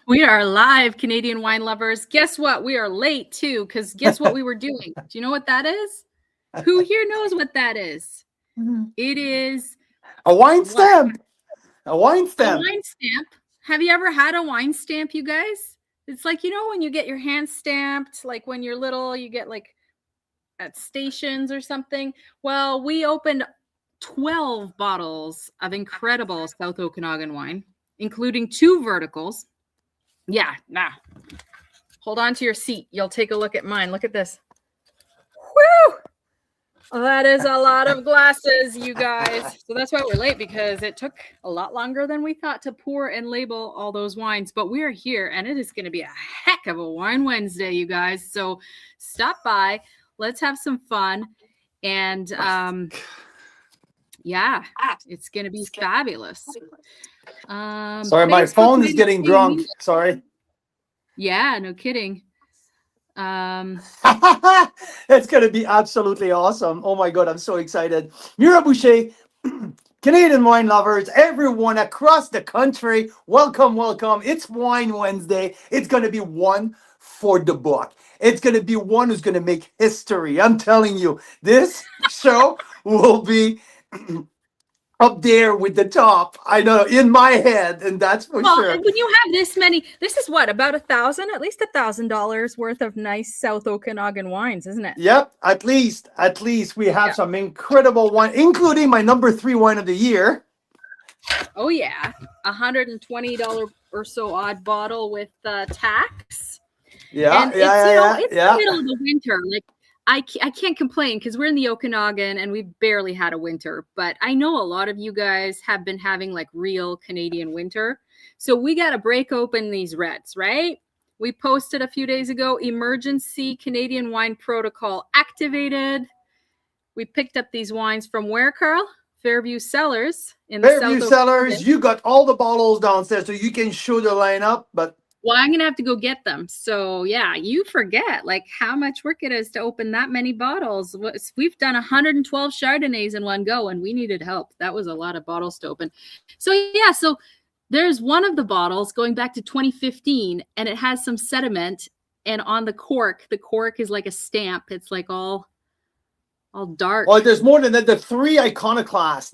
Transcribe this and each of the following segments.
We are live, Canadian wine lovers. Guess what? We are late too, because guess what we were doing? Do you know what that is? Who here knows what that is? It is A wine what? stamp. A wine A stamp. wine stamp. Have you ever had a wine stamp, you guys? It's like, when you get your hand stamped, like when you're little, you get like at stations or something. Well, we opened 12 bottles of incredible South Okanagan wine, including 2 verticals. Yeah, nah. Hold on to your seat. You'll take a look at mine. Look at this. Woo! That is a lot of glasses, you guys. So that's why we're late, because it took a lot longer than we thought to pour and label all those wines. But we are here, and it is going to be a heck of a Wine Wednesday, you guys. So stop by. Let's have some fun. And yeah, it's going to be fabulous. Sorry, my phone is getting drunk. Sorry. Yeah, no kidding. It's going to be absolutely awesome. Oh my God, I'm so excited. Mira Boucher, Canadian wine lovers, everyone across the country, welcome, welcome. It's Wine Wednesday. It's going to be one for the book. It's going to be one who's going to make history. I'm telling you, this show will be up there with the top. I know, in my head, and that's for sure. When you have this many, this is what, about $1,000, at least $1,000 worth of nice South Okanagan wines, isn't it? Yep, at least we have some incredible wine, including my number 3 wine of the year. Oh yeah, $120 or so odd bottle with tax. Yeah, and it's the middle of the winter. Like I can't complain, because we're in the Okanagan and we've barely had a winter, but I know a lot of you guys have been having like real Canadian winter. So we got to break open these reds, right? We posted a few days ago, emergency Canadian wine protocol activated. We picked up these wines from where, Carl? Fairview Cellars in the Fairview Cellars. You got all the bottles downstairs, so you can show the lineup, but well, I'm going to have to go get them. So, yeah, you forget like how much work it is to open that many bottles. We've done 112 Chardonnays in one go, and we needed help. That was a lot of bottles to open. So, yeah, so there's one of the bottles going back to 2015, and it has some sediment. And on the cork is like a stamp. It's like all dark. Well, there's more than that. The three iconoclasts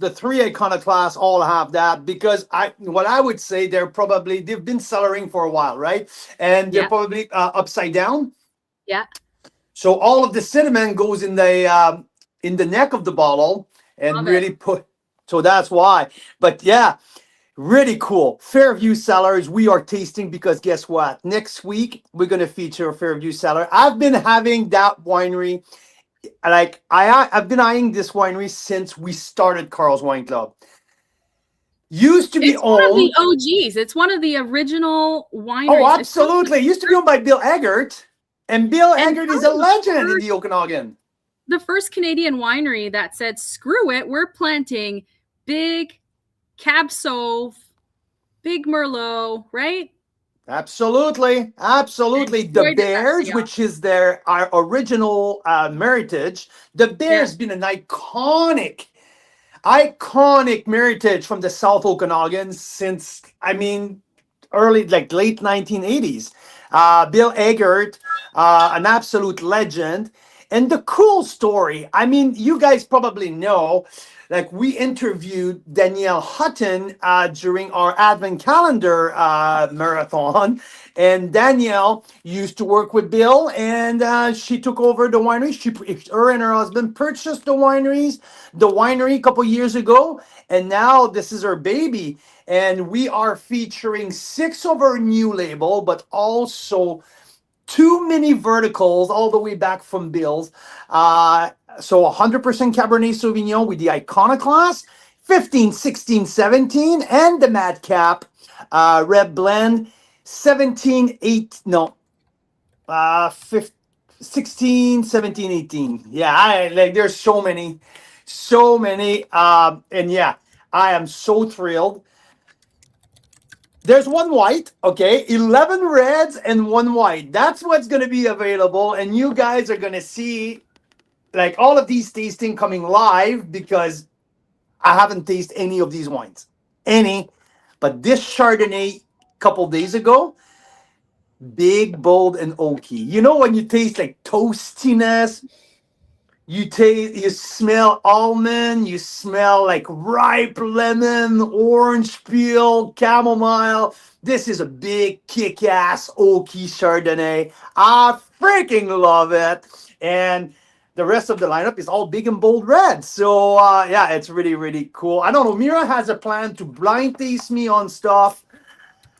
all have that, because I would say they've been cellaring for a while, right? And they're probably upside down. Yeah. So all of the cinnamon goes in the neck of the bottle and so that's why. But yeah, really cool. Fairview Cellars, we are tasting, because guess what? Next week we're going to feature Fairview Cellar. I've been having that winery. Like I've been eyeing this winery since we started Carl's Wine Club. Used to be owned. One of the OGs. It's one of the original wineries. Oh, absolutely. It used to be owned by Bill Eggert, and Bill Eggert is a legend in the Okanagan. The first Canadian winery that said, "Screw it, we're planting big Cab Sauv, big Merlot," right? Absolutely. The Bears, which is our original heritage. The Bears been an iconic heritage from the South Okanagan since, late 1980s. Bill Eggert, an absolute legend. And the cool story, you guys probably know, like we interviewed Danielle Hutton during our Advent Calendar marathon, and Danielle used to work with Bill, and she took over the winery. Her and her husband purchased the winery a couple years ago, and now this is her baby. And we are featuring 6 of our new label, but also 2 mini verticals all the way back from Bill's. So 100% Cabernet Sauvignon with the Iconoclast, 15, 16, 17, and the Madcap Red Blend, 16, 17, 18. Yeah, there's so many. And yeah, I am so thrilled. There's one white, okay, 11 reds and 1 white. That's what's going to be available, and you guys are going to see like all of these tasting coming live, because I haven't tasted any of these wines. But this Chardonnay a couple days ago, Big, bold, and oaky. You know when you taste like toastiness, you smell almond, you smell like ripe lemon, orange peel, chamomile. This is a big kick-ass oaky Chardonnay. I freaking love it. And the rest of the lineup is all big and bold red. So yeah, it's really, really cool. I don't know. Mira has a plan to blind taste me on stuff.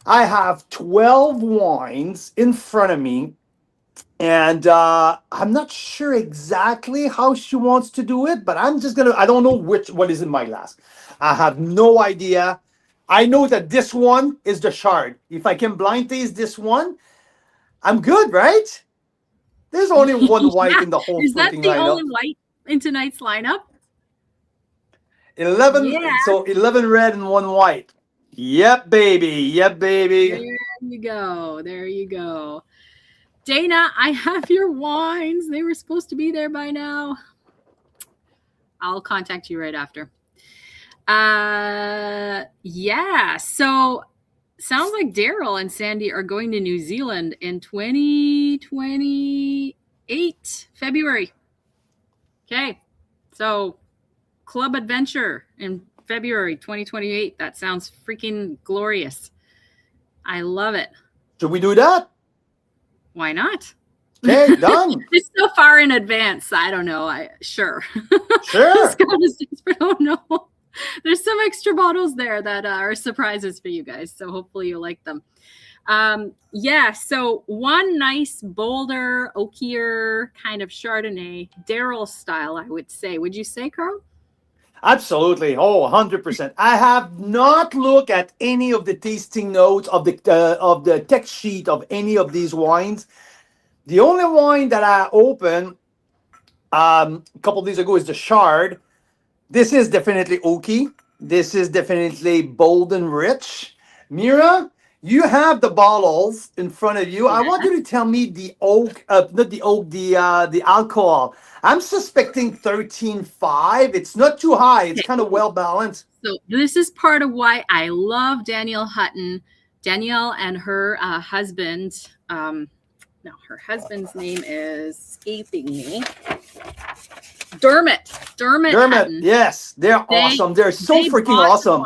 I have 12 wines in front of me, and I'm not sure exactly how she wants to do it, but I'm just gonna. I don't know what is in my glass. I have no idea. I know that this one is the Chard. If I can blind taste this one, I'm good, right? There's only one white Yeah. in the whole Is that freaking the only lineup. white in tonight's lineup? 11. Yeah. So 11 red and one white. Yep, baby. Yep, baby. There you go. There you go. Dana, I have your wines. They were supposed to be there by now. I'll contact you right after. Yeah. So sounds like Daryl and Sandy are going to New Zealand in 2028 February. Okay. So club adventure in February 2028. That sounds freaking glorious. I love it. Should we do that? Why not? Okay, done. It's so far in advance. I don't know. Sure. Sure. I don't know. There's some extra bottles there that are surprises for you guys. So hopefully you like them. Yeah. So one nice, bolder, oakier kind of Chardonnay, Daryl style, I would say. Would you say, Carl? Absolutely. Oh, 100%. I have not looked at any of the tasting notes of the text sheet of any of these wines. The only wine that I opened a couple of days ago is the Chard. This is definitely oaky. This is definitely bold and rich. Mira, you have the bottles in front of you. I want you to tell me the oak, not the oak, the alcohol. I'm suspecting 13.5. It's not too high. It's kind of well balanced. So this is part of why I love Danielle Hutton. Danielle and her husband, no, her husband's name is escaping me. Dermot Hutton. Yes, they're awesome. They're so freaking awesome.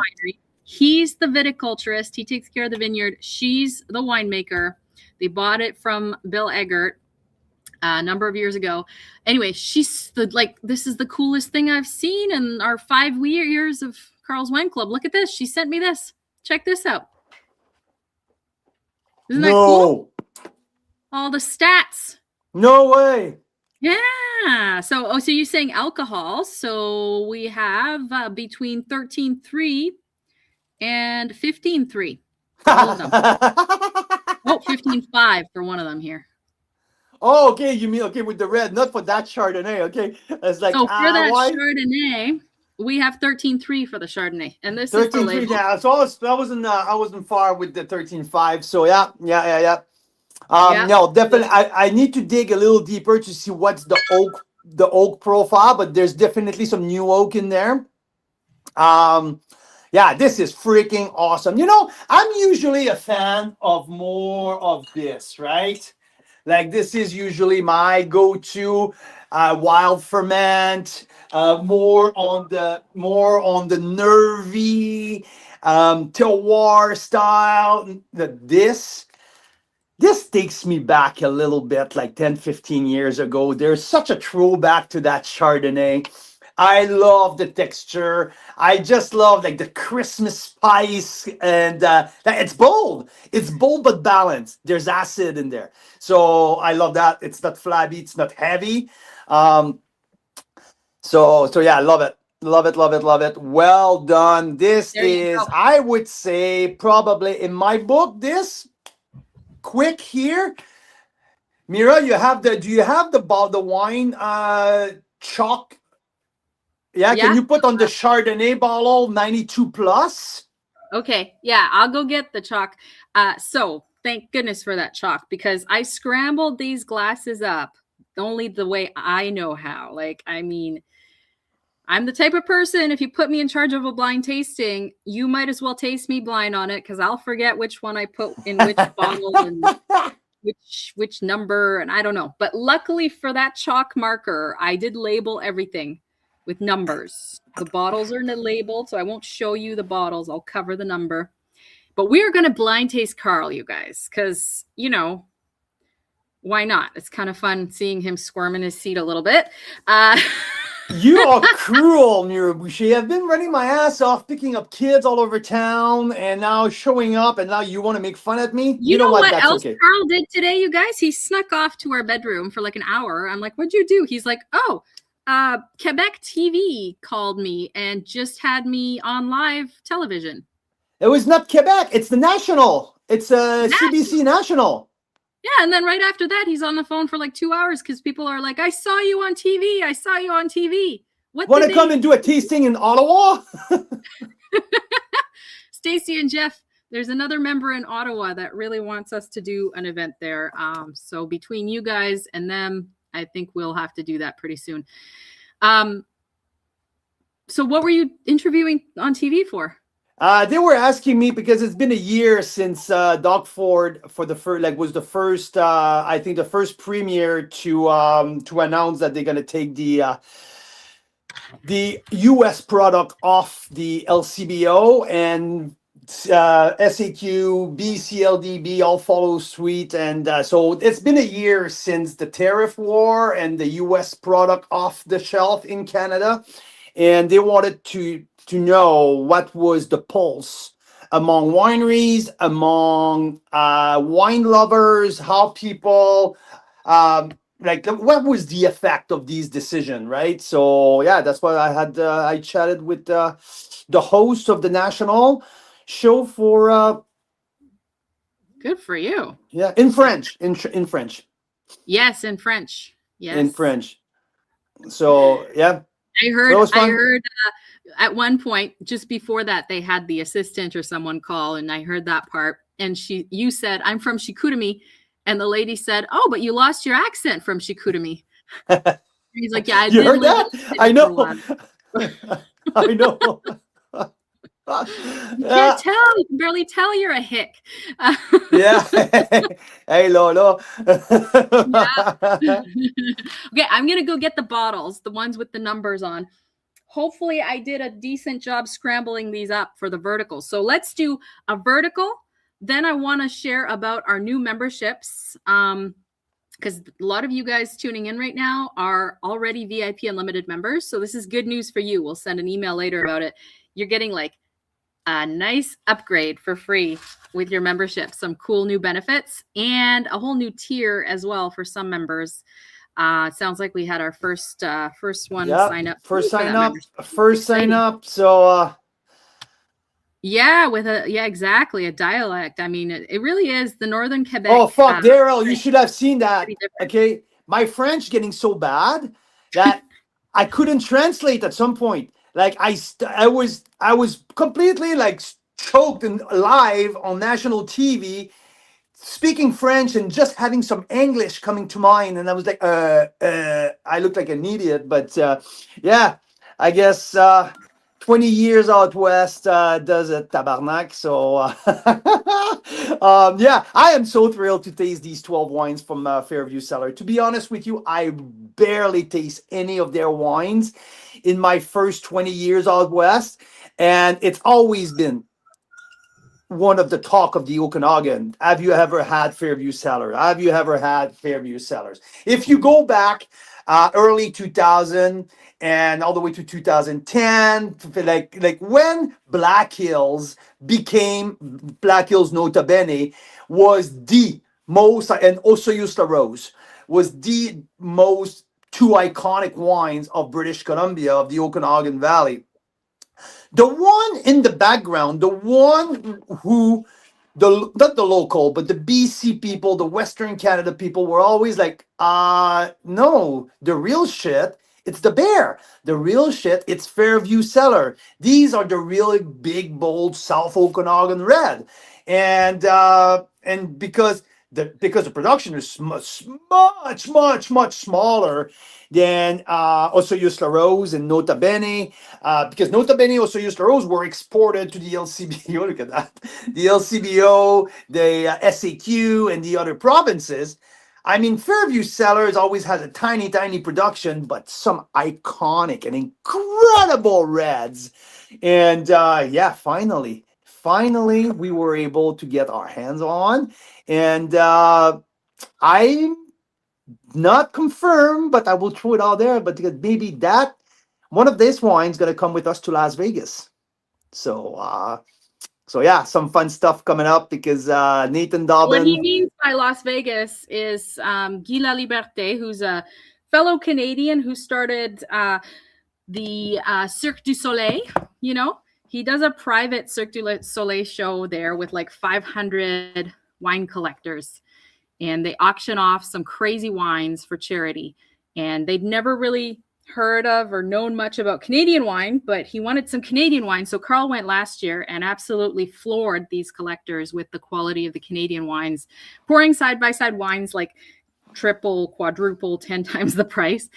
He's the viticulturist. He takes care of the vineyard. She's the winemaker. They bought it from Bill Eggert a number of years ago. Anyway, she's this is the coolest thing I've seen in our 5 years of Carl's Wine Club. Look at this. She sent me this. Check this out. Isn't that cool? All the stats. No way. Yeah. So you're saying alcohol. So we have between 13.3 and 15.3. All of them. 15.5 for one of them here. Oh, okay. You mean with the red, not for that Chardonnay. Okay, it's like so for that Chardonnay, we have 13.3 for the Chardonnay, and this is the label. Yeah, so I wasn't far with the 13.5. So yeah. No, definitely. I need to dig a little deeper to see what's the oak profile, but there's definitely some new oak in there. Yeah, this is freaking awesome. I'm usually a fan of more of this, right? Like this is usually my go-to wild ferment, more on the nervy terroir style. This takes me back a little bit, like 10, 15 years ago. There's such a throwback to that Chardonnay. I love the texture. I just love like the Christmas spice, and it's bold. It's bold but balanced. There's acid in there, so I love that. It's not flabby. It's not heavy. So yeah, I love it. Love it. Well done. This is, I would say, probably in my book, this quick here. Mira, do you have the wine chalk? Yeah, can you put on the Chardonnay bottle 92 plus? Okay, yeah, I'll go get the chalk. So thank goodness for that chalk, because I scrambled these glasses up only the way I know how. I'm the type of person, if you put me in charge of a blind tasting, you might as well taste me blind on it, because I'll forget which one I put in which bottle. And which number, and I don't know. But luckily for that chalk marker, I did label everything with numbers. The bottles are labeled, so I won't show you the bottles. I'll cover the number. But we are going to blind taste Carl, you guys, because, why not? It's kind of fun seeing him squirm in his seat a little bit. You are cruel, Mira Boucher. I've been running my ass off, picking up kids all over town, and now showing up, and now you want to make fun at me? You know what That's else okay. Carl did today, you guys? He snuck off to our bedroom for like an hour. I'm like, what'd you do? He's like, oh, Quebec TV called me and just had me on live television. It was not Quebec. It's the National. It's CBC National. Yeah, and then right after that, he's on the phone for like 2 hours because people are like, I saw you on TV. I saw you on TV. What want to come and do a tasting in Ottawa? Stacy and Jeff, there's another member in Ottawa that really wants us to do an event there. So between you guys and them, I think we'll have to do that pretty soon. So what were you interviewing on TV for? They were asking me because it's been a year since Doug Ford was the first I think the first premier to announce that they're gonna take the U.S. product off the LCBO, and SAQ, BCLDB all follow suite, and so it's been a year since the tariff war and the U.S. product off the shelf in Canada, and they wanted to know what was the pulse among wineries, among wine lovers, how people what was the effect of these decisions, right? So yeah, that's why I chatted with the host of the national show for good for you. Yeah, in French, in French. Yes, in French. Yes, in French. So yeah, I heard at one point just before that they had the assistant or someone call, and I heard that part. And you said, "I'm from Chicoutimi," and the lady said, "Oh, but you lost your accent from Chicoutimi." He's like, "Yeah, you heard that? I know. I know." You can't tell. You can barely tell you're a hick. Yeah. Hey, Lolo. Yeah. Okay, I'm going to go get the bottles, the ones with the numbers on. Hopefully, I did a decent job scrambling these up for the vertical. So let's do a vertical. Then I want to share about our new memberships. Because a lot of you guys tuning in right now are already VIP Unlimited members. So this is good news for you. We'll send an email later about it. You're getting like a nice upgrade for free with your membership, some cool new benefits, and a whole new tier as well for some members. It sounds like we had our first one sign up. First sign up. So yeah, exactly, a dialect. I mean, it really is the Northern Quebec. Oh fuck, Daryl, you should have seen that. Okay, my French getting so bad that I couldn't translate at some point. Like I was completely like choked and live on national TV, speaking French and just having some English coming to mind, and I was like, I looked like an idiot, but yeah, I guess 20 years out west does it, tabarnak. So yeah, I am so thrilled to taste these 12 wines from Fairview Cellar. To be honest with you, I barely taste any of their wines in my first 20 years out west, and it's always been one of the talk of the Okanagan. Have you ever had Fairview Cellar? Have you ever had Fairview Cellars? If you go back early 2000 and all the way to 2010, like when Black Hills became Black Hills Nota Bene, was the most, and Osoyoos Rose was the most two iconic wines of British Columbia, of the Okanagan Valley. The one in the background, the one who, not the local, but the BC people, the Western Canada people were always like, no, the real shit, it's the bear. The real shit, it's Fairview Cellar. These are the really big, bold South Okanagan red. And because because the production is much smaller than Osoyoos La Rose and Nota Bene, because Nota Bene, Osoyoos La Rose were exported to the LCBO. Look at that, the LCBO, the SAQ, and the other provinces. I mean, Fairview Cellars always has a tiny production, but some iconic and incredible reds. And yeah, finally, we were able to get our hands on. And I'm not confirmed, but I will throw it out there. But maybe that one of these wines going to come with us to Las Vegas. So yeah, some fun stuff coming up because Nathan What he Dobbin. means by Las Vegas is Guy Laliberté, who's a fellow Canadian who started the Cirque du Soleil. You know, he does a private Cirque du Soleil show there with like 500 wine collectors, and they auction off some crazy wines for charity. And they'd never really heard of or known much about Canadian wine, but he wanted some Canadian wine. So Carl went last year and absolutely floored these collectors with the quality of the Canadian wines, pouring side by side wines like triple, quadruple, 10 times the price.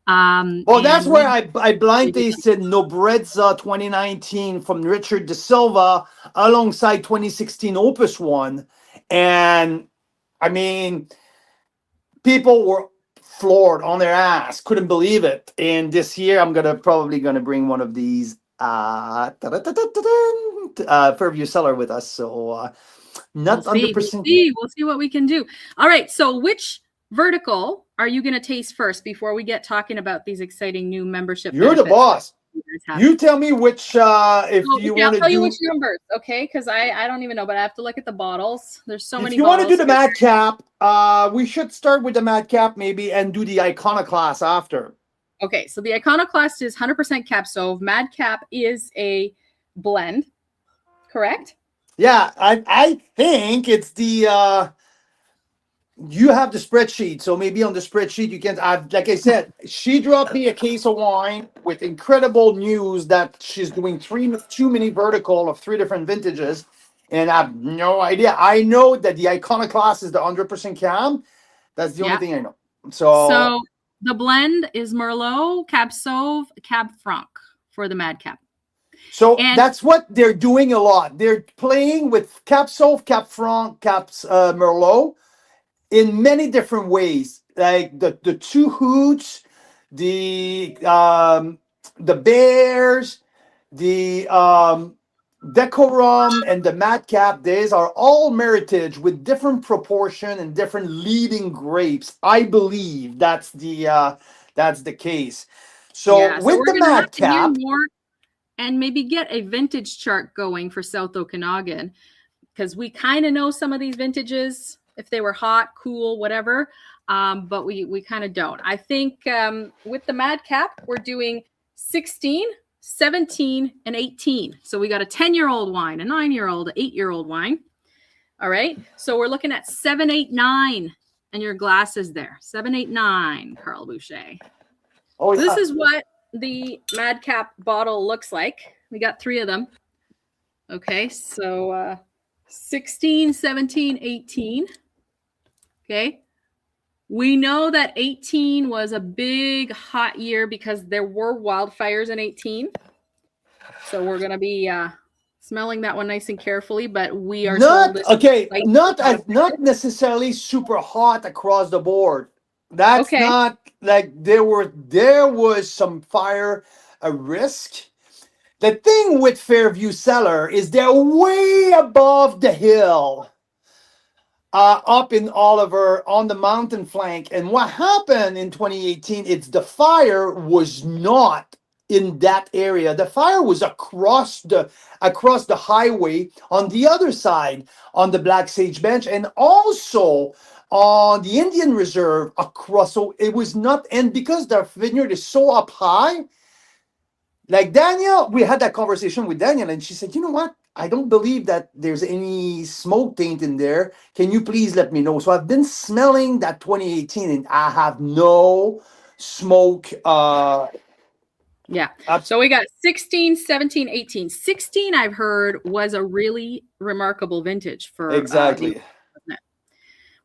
Well, that's where I blind tasted Nobrezza 2019 from Richard De Silva alongside 2016 Opus One, and I mean, people were floored on their ass, couldn't believe it. And this year, I'm probably gonna bring one of these Fairview Cellar with us. So not 100%. We'll see what we can do. All right. So which vertical are you going to taste first before we get talking about these exciting new membership? You're the boss. You tell me which you want to do. I'll tell you which numbers, okay? Because I don't even know, but I have to look at the bottles. There's so many. If you want to do the Madcap, we should start with the Madcap maybe and do the Iconoclast after. Okay, so the Iconoclast is 100% Cab Sauv. Madcap is a blend, correct? Yeah, I think it's the. You have the spreadsheet, so maybe on the spreadsheet you can. Like I said, she dropped me a case of wine with incredible news that she's doing too many vertical of 3 different vintages, and I have no idea. I know that the Iconoclast is the 100% Cab. That's the only thing I know. So the blend is Merlot, Cab Sauv, Cab Franc for the Madcap. So that's what they're doing a lot. They're playing with Cab Sauv, Cab Franc, Cab Merlot in many different ways, like the 2 Hoots, the Bears, the Decorum, and the Madcap. These are all meritage with different proportion and different leading grapes. I believe that's the case. So with the Madcap, and maybe get a vintage chart going for South Okanagan, because we kind of know some of these vintages, if they were hot, cool, whatever, but we kind of don't. I think with the Madcap, we're doing 16, 17, and 18. So we got a 10-year-old wine, a 9-year-old, an 8-year-old wine. All right. So we're looking at 7, 8, 9, and your glasses there. 7, 8, 9, Carl Boucher. Oh, yeah. This is what the Madcap bottle looks like. We got 3 of them. Okay. So 16, 17, 18. Okay. We know that 18 was a big hot year because there were wildfires in 18. So we're going to be smelling that one nice and carefully, but we are not necessarily super hot across the board. That's not like there was some fire, a risk. The thing with Fairview Cellar is they're way above the hill. Up in Oliver on the mountain flank. And what happened in 2018, it's the fire was not in that area. The fire was across the highway on the other side on the Black Sage Bench and also on the Indian Reserve across. So it was not, and because the vineyard is so up high, like Daniel, we had that conversation with Daniel and she said, you know what? I don't believe that there's any smoke taint in there. Can you please let me know? So I've been smelling that 2018 and I have no smoke. Yeah. So we got 16, 17, 18. 16, I've heard, was a really remarkable vintage for. Exactly.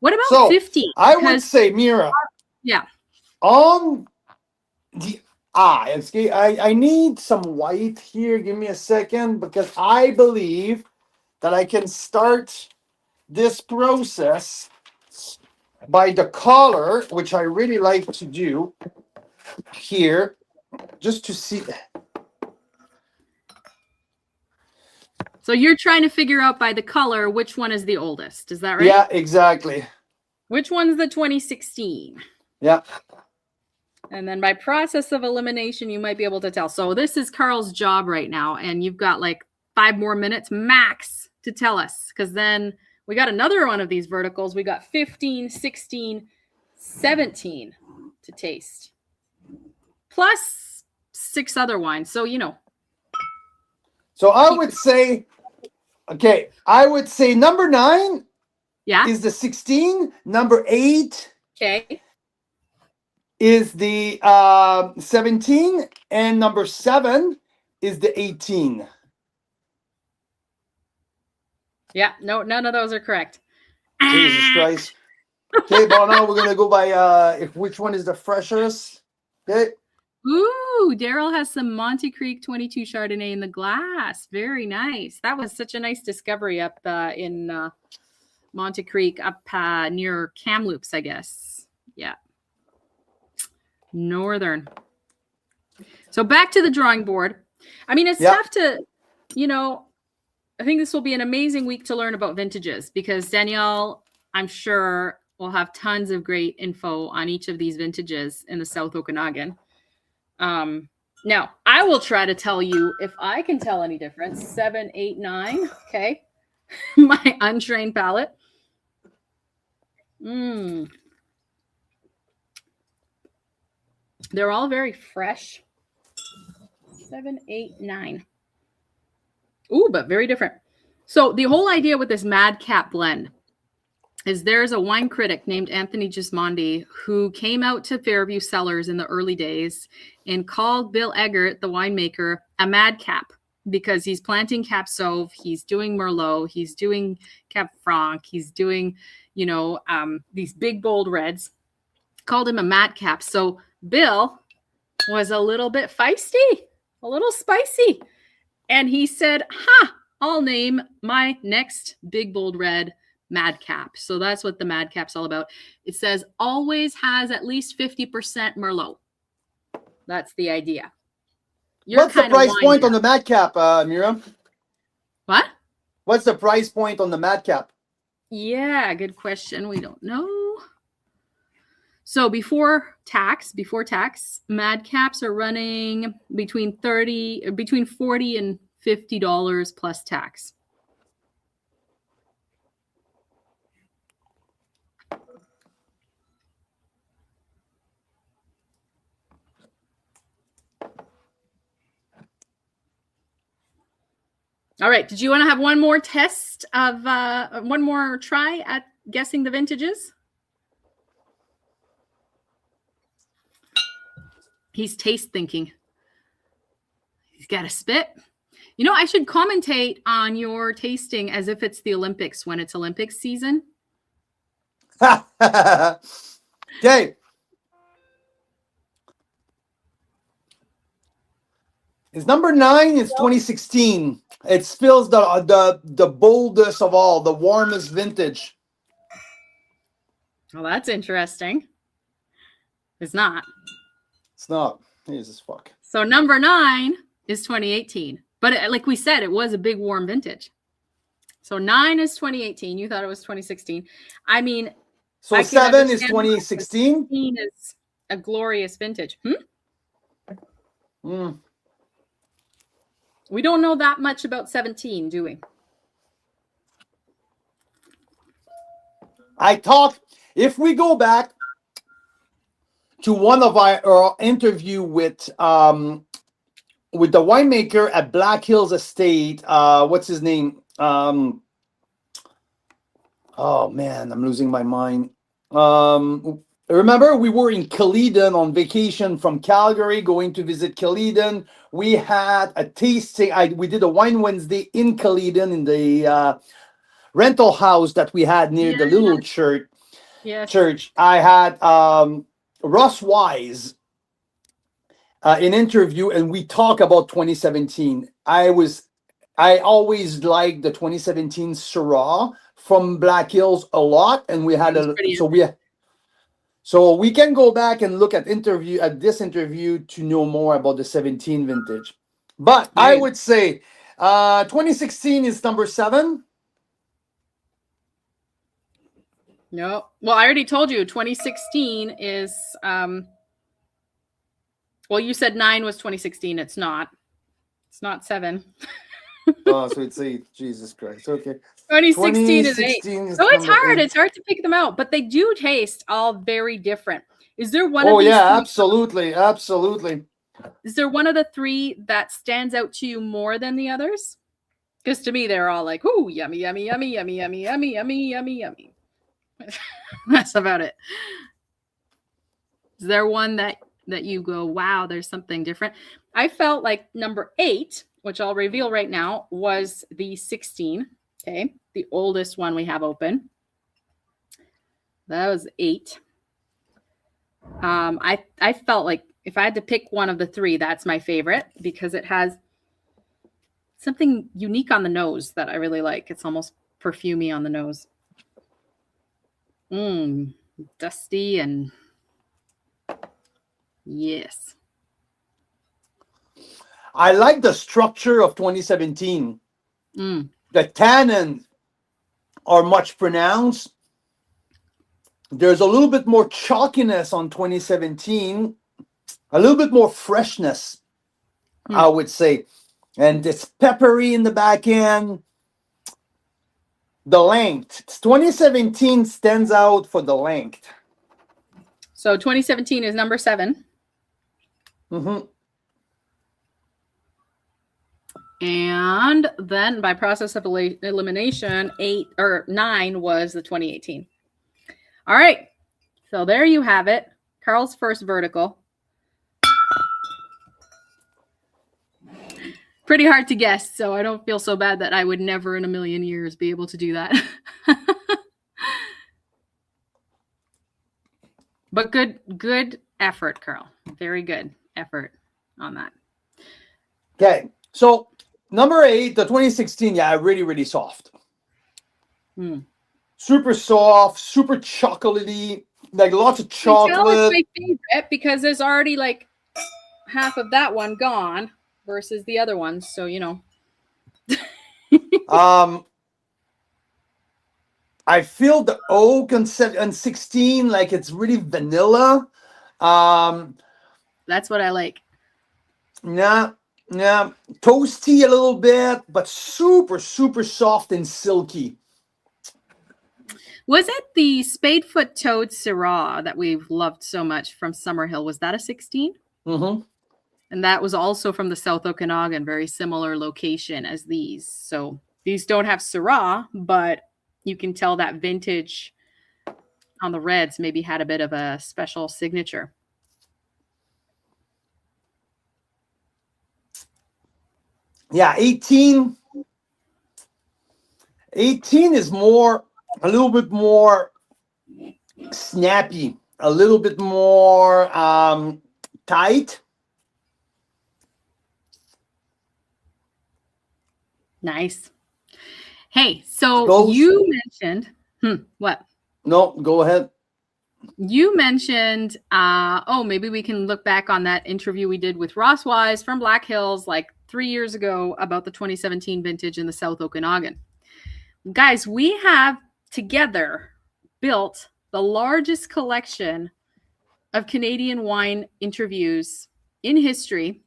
What about So 50? I would Because say, Mira, yeah. on the I need some white here. Give me a second because I believe that I can start this process by the color, which I really like to do here, just to see. So you're trying to figure out by the color which one is the oldest. Is that right? Yeah, exactly. Which one's the 2016? Yeah. And then by process of elimination, you might be able to tell. So this is Carl's job right now, and you've got like 5 more minutes max to tell us, because then we got another one of these verticals. We got 15, 16, 17 to taste, plus 6 other wines. So, So I would say, okay, I would say number 9 yeah. is the 16. Number 8 Okay. is the 17, and number 7 is the 18. Yeah, no, none of those are correct. Jesus Christ. Okay, well now we're gonna go by if which one is the freshest. Okay. Ooh, Daryl has some Monte Creek 22 Chardonnay in the glass. Very nice. That was such a nice discovery up in Monte Creek, up near Kamloops, I guess. Yeah. Northern. So back to the drawing board. I mean, it's tough to, I think this will be an amazing week to learn about vintages, because Danielle, I'm sure, will have tons of great info on each of these vintages in the South Okanagan. Now, I will try to tell you if I can tell any difference. 7, 8, 9. Okay. My untrained palate. They're all very fresh. 7, 8, 9. Ooh, but very different. So the whole idea with this Madcap blend is there's a wine critic named Anthony Gismondi who came out to Fairview Cellars in the early days and called Bill Eggert, the winemaker, a madcap, because he's planting Cab Sauv, he's doing Merlot, he's doing Cab Franc, he's doing, these big, bold reds. Called him a madcap. So Bill was a little bit feisty, a little spicy. And he said, I'll name my next big, bold red Madcap. So that's what the Madcap's all about. It says always has at least 50% Merlot. That's the idea. What's the price point on the Madcap, Mira? What? What's the price point on the Madcap? Yeah, good question. We don't know. So before tax, Madcaps are running between $40 and $50 plus tax. All right. Did you want to have one more test of one more try at guessing the vintages? He's taste thinking. He's got a spit. I should commentate on your tasting as if it's the Olympics when it's Olympics season. Okay. It's number 9 is 2016. It spills the boldest of all, the warmest vintage. Well, that's interesting. It's not. It's not. Jesus fuck. So number 9 is 2018. But like we said, it was a big warm vintage. So 9 is 2018. You thought it was 2016. I mean, so 7 is 2016. 16 is a glorious vintage. We don't know that much about 17, do we? If we go back to one of our interview with the winemaker at Black Hills Estate, what's his name? Oh man, I'm losing my mind. Remember, we were in Caledon on vacation from Calgary, going to visit Caledon. We had a tasting. We did a wine Wednesday in Caledon in the rental house that we had near the little church. Yes. church, I had Russ Wise an interview, and we talk about 2017. I always liked the 2017 Syrah from Black Hills a lot, and we It had was a pretty so epic. we can go back and look at this interview to know more about the 17 vintage. But I Right. would say 2016 is number 7. No. Well, I already told you 2016 is well, you said 9 was 2016. It's not. It's not 7. Oh, so it's 8. Jesus Christ. Okay. 2016 is 8. 2016 So is it's number hard. 8. It's hard to pick them out, but they do taste all very different. Is there one of Oh these yeah, three? absolutely, absolutely. Is there one of the 3 that stands out to you more than the others? Because to me, they're all like, "Ooh, yummy, yummy, yummy, yummy, yummy, yummy, yummy, yummy, yummy." That's about it. Is there one that you go, "Wow, there's something different"? I felt like number 8, which I'll reveal right now, was the 16. Okay, the oldest one we have open. That was 8. I felt like if I had to pick one of the 3, that's my favorite because it has something unique on the nose that I really like. It's almost perfumey on the nose. Dusty and yes. I like the structure of 2017. The tannin are much pronounced. There's a little bit more chalkiness on 2017, a little bit more freshness, I would say. And it's peppery in the back end. The length. 2017 stands out for the length. So 2017 is number 7. Mm-hmm. And then by process of elimination, 8 or 9 was the 2018. All right. So there you have it. Carl's first vertical. Pretty hard to guess, so I don't feel so bad that I would never in a million years be able to do that. But good effort, Carl. Very good effort on that. Okay. So number 8, the 2016, yeah, really, really soft. Super soft, super chocolatey, like lots of chocolate. Tell it's my favorite because there's already like half of that one gone versus the other ones. So, you know. I feel the oak and 16 like it's really vanilla. That's what I like. Yeah, toasty a little bit, but super, super soft and silky. Was it the Spadefoot Toad Syrah that we've loved so much from Summerhill? Was that a 16? Mm-hmm. And that was also from the South Okanagan, very similar location as these. So these don't have Syrah, but you can tell that vintage on the reds maybe had a bit of a special signature. Yeah, 18 is more, a little bit more snappy, a little bit more tight. Nice. Hey, so you mentioned, what? No, go ahead. You mentioned, maybe we can look back on that interview we did with Ross Wise from Black Hills like 3 years ago about the 2017 vintage in the South Okanagan. Guys, we have together built the largest collection of Canadian wine interviews in history.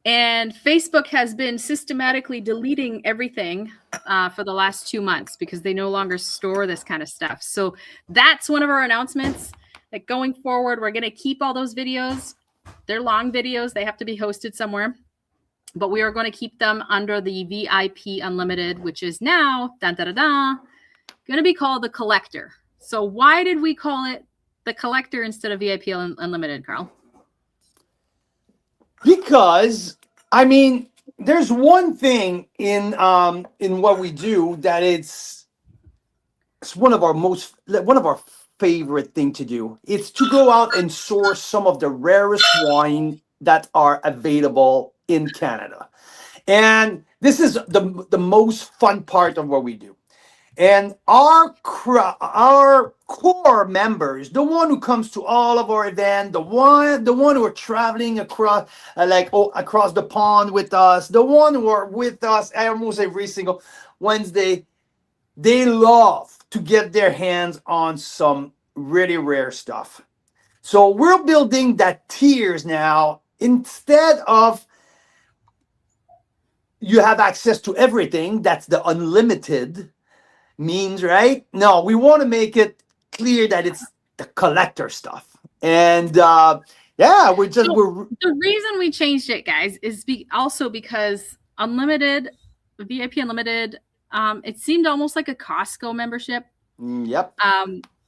And Facebook has been systematically deleting everything for the last 2 months because they no longer store this kind of stuff. So that's one of our announcements. That going forward, we're going to keep all those videos. They're long videos. They have to be hosted somewhere. But we are going to keep them under the VIP Unlimited, which is now going to be called the Collector. So why did we call it the Collector instead of VIP Unlimited, Carl? Because I mean, there's one thing in what we do that it's it's one of our favorite thing to do. It's to go out and source some of the rarest wine that are available in Canada. And this is the most fun part of what we do. And our core members, the one who comes to all of our event, the one who are traveling across across the pond with us, the one who are with us almost every single Wednesday, they love to get their hands on some really rare stuff. So we're building that tiers now. Instead of you have access to everything, that's the unlimited means, right? No, we want to make it clear that it's the collector stuff. And yeah, So the reason we changed it, guys, is also because unlimited, VIP unlimited, it seemed almost like a Costco membership. Yep.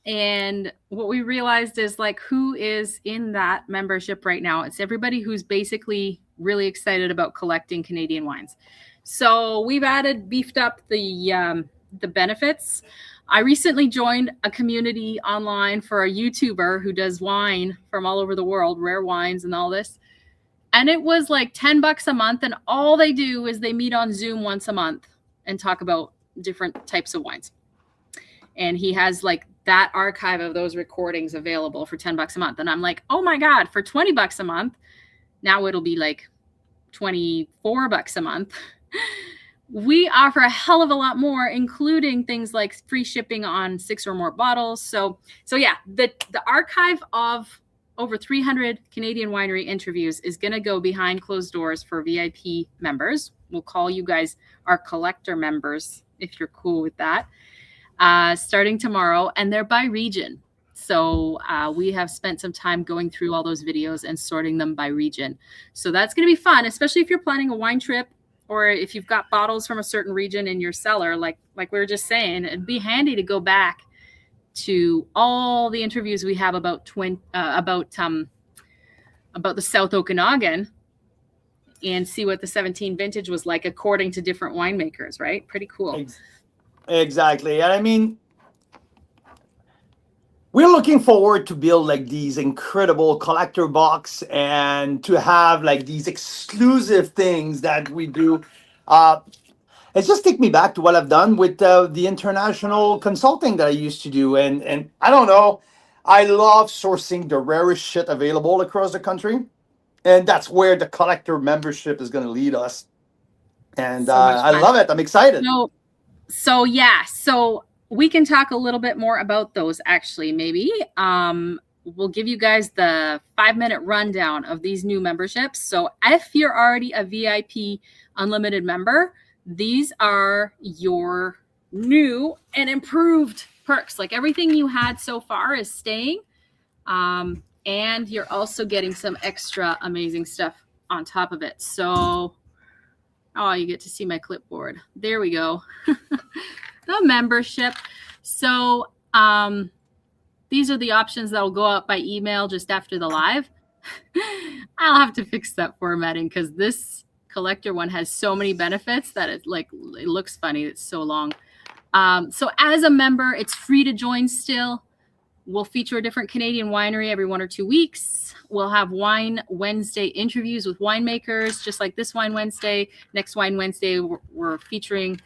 And what we realized is like who is in that membership right now. It's everybody who's basically really excited about collecting Canadian wines. So we've beefed up the benefits. I recently joined a community online for a YouTuber who does wine from all over the world, rare wines and all this. And it was like $10 a month. And all they do is they meet on Zoom once a month and talk about different types of wines. And he has like that archive of those recordings available for $10 a month. And I'm like, oh my God, for $20 a month, now it'll be like $24 a month. We offer a hell of a lot more, including things like free shipping on 6 or more bottles. So yeah, the archive of over 300 Canadian winery interviews is going to go behind closed doors for VIP members. We'll call you guys our collector members if you're cool with that. Starting tomorrow, and they're by region. So we have spent some time going through all those videos and sorting them by region. So that's going to be fun, especially if you're planning a wine trip or if you've got bottles from a certain region in your cellar, like we were just saying. It'd be handy to go back to all the interviews we have about the South Okanagan and see what the 17 vintage was like according to different winemakers, right? Pretty cool. Exactly. And I mean, we're looking forward to build like these incredible collector box and to have like these exclusive things that we do. It just take me back to what I've done with the international consulting that I used to do. And I don't know, I love sourcing the rarest shit available across the country. And that's where the collector membership is going to lead us. And So much I fun. love it. I'm excited. So yeah, so we can talk a little bit more about those actually, maybe. We'll give you guys the 5-minute rundown of these new memberships. So if you're already a VIP unlimited member, these are your new and improved perks. Like everything you had so far is staying. And you're also getting some extra amazing stuff on top of it. So oh, you get to see my clipboard. There we go. The membership. So these are the options that will go out by email just after the live. I'll have to fix that formatting because this collector one has so many benefits that it looks funny. It's so long. So as a member, it's free to join still. We'll feature a different Canadian winery every 1 or 2 weeks. We'll have Wine Wednesday interviews with winemakers, just like this Wine Wednesday. Next Wine Wednesday, we're featuring,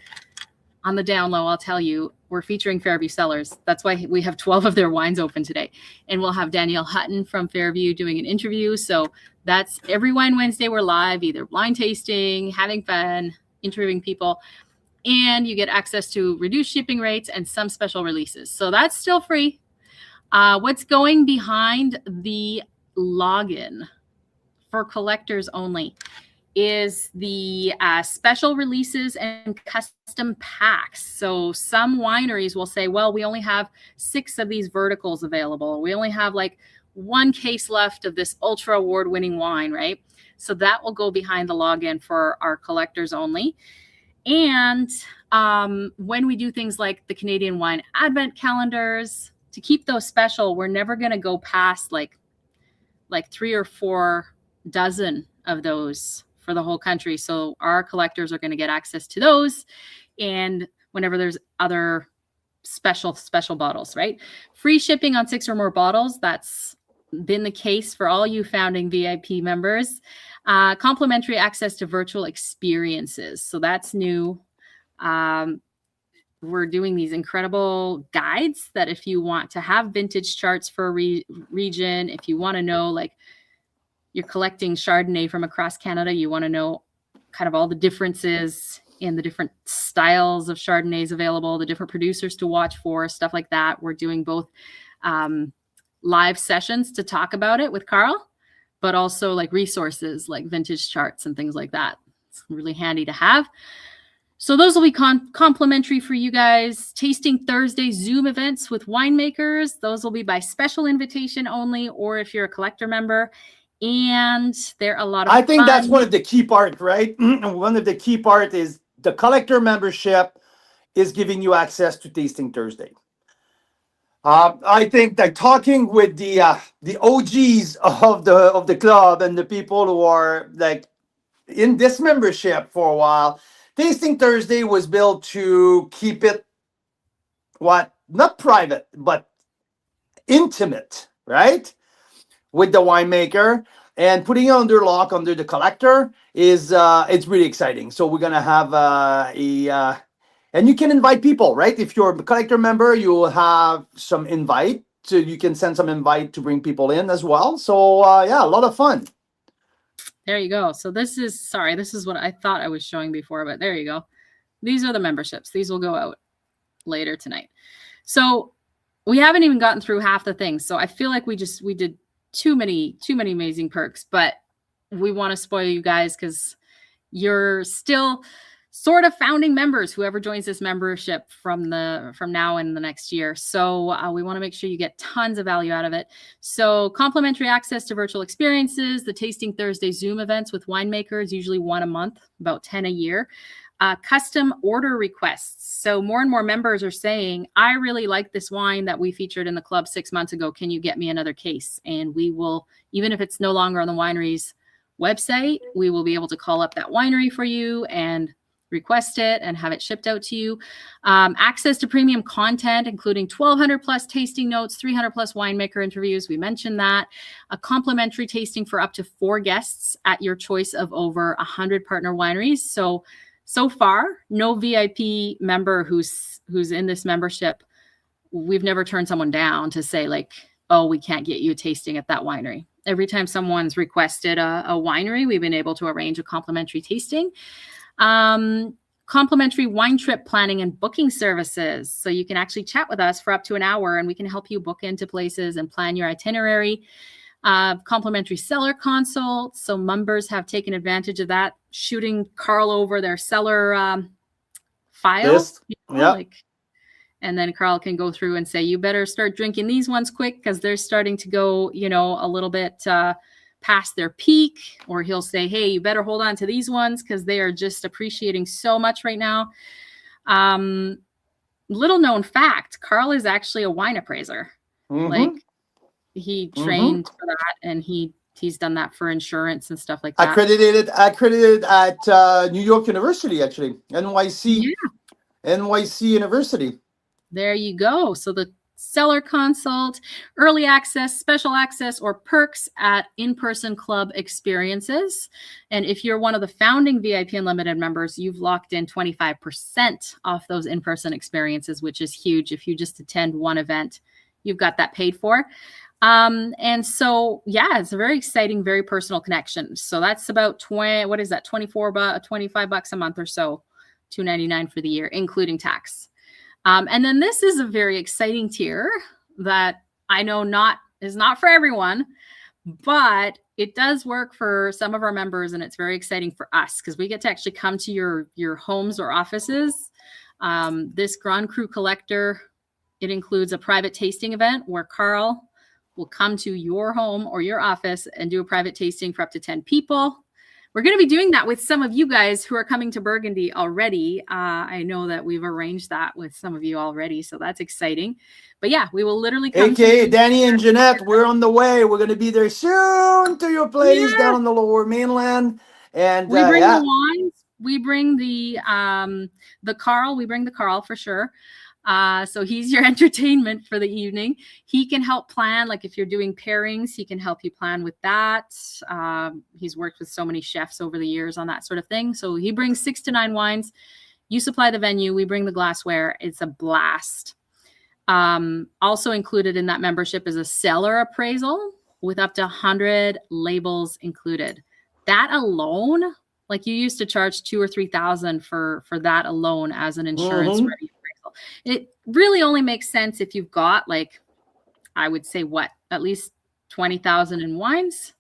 on the down low, I'll tell you, we're featuring Fairview Cellars. That's why we have 12 of their wines open today. And we'll have Danielle Hutton from Fairview doing an interview. So that's every Wine Wednesday, we're live, either blind tasting, having fun, interviewing people. And you get access to reduced shipping rates and some special releases. So that's still free. What's going behind the login for collectors only is the special releases and custom packs. So some wineries will say, well, we only have 6 of these verticals available. We only have like 1 case left of this ultra award-winning wine, right? So that will go behind the login for our collectors only. And when we do things like the Canadian Wine Advent calendars, to keep those special, we're never going to go past like 3 or 4 dozen of those for the whole country. So our collectors are going to get access to those. And whenever there's other special bottles, right? Free shipping on 6 or more bottles. That's been the case for all you founding VIP members. Complimentary access to virtual experiences. So that's new. We're doing these incredible guides that if you want to have vintage charts for a region, if you want to know, like, you're collecting Chardonnay from across Canada, you want to know kind of all the differences in the different styles of Chardonnays available, the different producers to watch for, stuff like that. We're doing both live sessions to talk about it with Carl, but also like resources like vintage charts and things like that. It's really handy to have. So those will be complimentary for you guys. Tasting Thursday Zoom events with winemakers. Those will be by special invitation only, or if you're a collector member. And they're a lot of I think fun. that's one of the key part, right? One of the key part is the collector membership is giving you access to Tasting Thursday. I think that talking with the OGs of the club and the people who are like in this membership for a while, Tasting Thursday was built to keep it not private but intimate, right? With the winemaker, and putting it under lock under the collector is it's really exciting. So we're gonna have and you can invite people, right? If you're a collector member, you will have some invite. So you can send some invite to bring people in as well. So yeah, a lot of fun. There you go. So this is what I thought I was showing before, but there you go. These are the memberships. These will go out later tonight. So we haven't even gotten through half the things. So I feel like we did too many amazing perks, but we want to spoil you guys because you're still sort of founding members, whoever joins this membership from now and the next year. So we want to make sure you get tons of value out of it. So complimentary access to virtual experiences, the Tasting Thursday Zoom events with winemakers, usually one a month, about 10 a year. Custom order requests. So more and more members are saying, I really like this wine that we featured in the club 6 months ago. Can you get me another case? And we will, even if it's no longer on the winery's website, we will be able to call up that winery for you and request it and have it shipped out to you. Access to premium content, including 1,200 plus tasting notes, 300 plus winemaker interviews. We mentioned that. A complimentary tasting for up to 4 guests at your choice of over 100 partner wineries. So far, no VIP member who's in this membership, we've never turned someone down to say like, oh, we can't get you a tasting at that winery. Every time someone's requested a winery, we've been able to arrange a complimentary tasting. Complimentary wine trip planning and booking services. So you can actually chat with us for up to an hour and we can help you book into places and plan your itinerary. Complimentary seller consults. So members have taken advantage of that, shooting Carl over their seller file. And then Carl can go through and say, you better start drinking these ones quick because they're starting to go, a little bit past their peak. Or he'll say, hey, you better hold on to these ones because they are just appreciating so much right now. Little known fact, Carl is actually a wine appraiser. Like he trained for that and he's done that for insurance and stuff like that. Accredited at New York University, actually. NYC University. There you go. So the seller consult, early access, special access, or perks at in-person club experiences. And if you're one of the founding VIP Unlimited members, you've locked in 25% off those in-person experiences, which is huge. If you just attend one event, you've got that paid for. And so, yeah, it's a very exciting, very personal connection. So that's about 25 bucks a month or so, $299 for the year, including tax. And then this is a very exciting tier that I know is not for everyone, but it does work for some of our members, and it's very exciting for us because we get to actually come to your homes or offices. This Grand Cru Collector, it includes a private tasting event where Carl will come to your home or your office and do a private tasting for up to 10 people. We're going to be doing that with some of you guys who are coming to Burgundy already. I know that we've arranged that with some of you already, so that's exciting. But yeah, we will literally come to Danny and Jeanette, we're on the way. We're going to be there soon to your place down on the Lower Mainland. And we bring the wines. We bring the Carl. We bring the Carl for sure. So he's your entertainment for the evening. He can help plan, like if you're doing pairings, he can help you plan with that. He's worked with so many chefs over the years on that sort of thing. So he brings 6 to 9 wines. You supply the venue, we bring the glassware. It's a blast. Also included in that membership is a cellar appraisal with up to 100 labels included. That alone, like you used to charge 2,000 or 3,000 for that alone as an insurance ready appraisal. It really only makes sense if you've got, like, I would say at least 20,000 in wines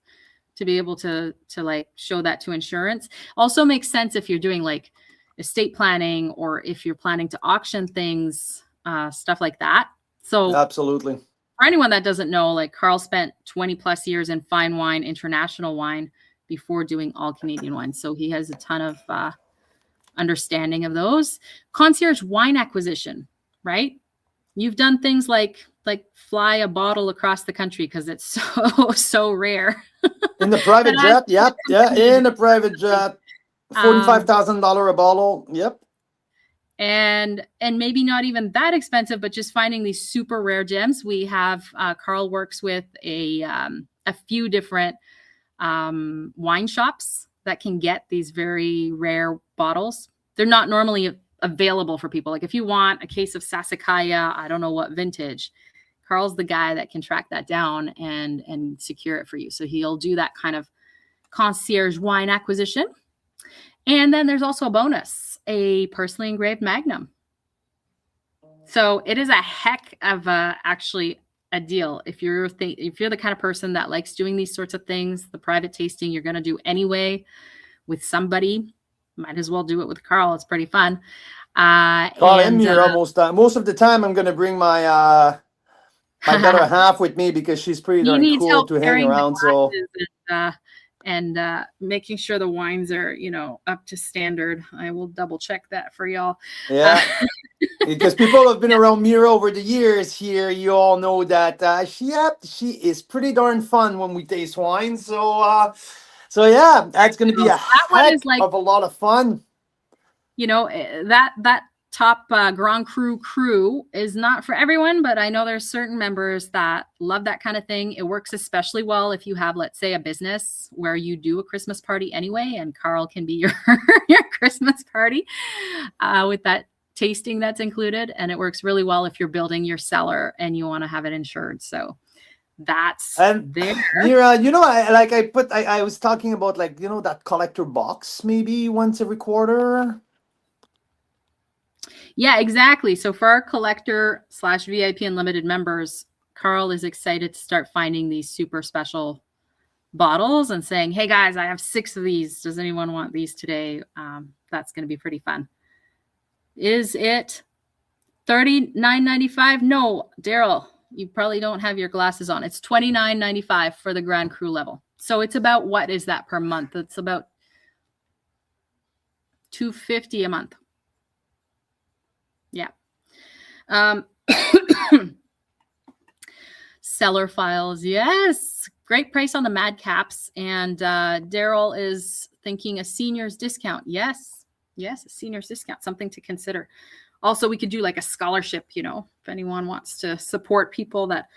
to be able to like show that to insurance. Also makes sense if you're doing like estate planning or if you're planning to auction things, stuff like that. So Absolutely. For anyone that doesn't know, like Carl spent 20 plus years in fine wine, international wine before doing all Canadian wine. So he has a ton of understanding of those. Concierge wine acquisition, right? You've done things like fly a bottle across the country because it's so rare. In the private jet, yep, yeah, in the private jet, $45,000 a bottle, yep. And maybe not even that expensive, but just finding these super rare gems. We have Carl works with a few different wine shops that can get these very rare bottles. They're not normally available for people. Like if you want a case of Sassicaia, I don't know what vintage, Carl's the guy that can track that down and secure it for you. So he'll do that kind of concierge wine acquisition. And then there's also a bonus, a personally engraved magnum. So it is a heck of actually a deal. If you're the kind of person that likes doing these sorts of things, the private tasting you're going to do anyway with somebody, might as well do it with Carl. It's pretty fun. Carl and Mira most of the time I'm going to bring my my better half with me because she's pretty darn cool to hang around. So and making sure the wines are, up to standard. I will double check that for y'all. Yeah, because people have been around Mira over the years here. You all know that she is pretty darn fun when we taste wine. So yeah, that's going to be a heck of a lot of fun. That top Grand Cru crew is not for everyone, but I know there's certain members that love that kind of thing. It works especially well if you have, let's say, a business where you do a Christmas party anyway, and Carl can be your Christmas party with that tasting that's included. And it works really well if you're building your cellar and you want to have it insured. So that's there. Mira, I was talking about that collector box maybe once every quarter. Yeah, exactly. So for our collector / VIP Unlimited members, Carl is excited to start finding these super special bottles and saying, hey guys, I have 6 of these. Does anyone want these today? That's going to be pretty fun. Is it $39.95? No, Daryl, you probably don't have your glasses on. It's $29.95 for the Grand Cru level. So it's about, what is that per month? It's about $250 a month. Yeah. Seller files. Yes. Great price on the Madcaps. And Daryl is thinking a senior's discount. Yes. Yes. A senior's discount. Something to consider. Also, we could do like a scholarship, if anyone wants to support people that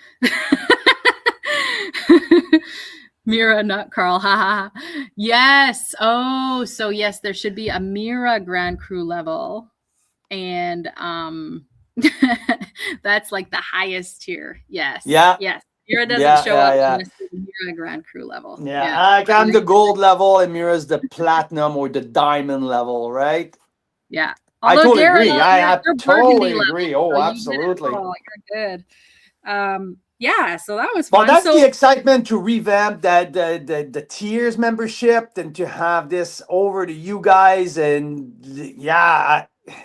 Mira, not Carl. Ha ha. Yes. Oh, so yes, there should be a Mira Grand Cru level. And that's like the highest tier. Yes. Yeah. Yes. Mira doesn't show up in the Mira Grand Cru level. Yeah. I'm the gold level and Mira's the platinum or the diamond level, right? Yeah. Although I totally agree. I totally agree. Oh, absolutely. You're good. Yeah, so that was fun. Well, that's the excitement to revamp the tiers membership and to have this over to you guys and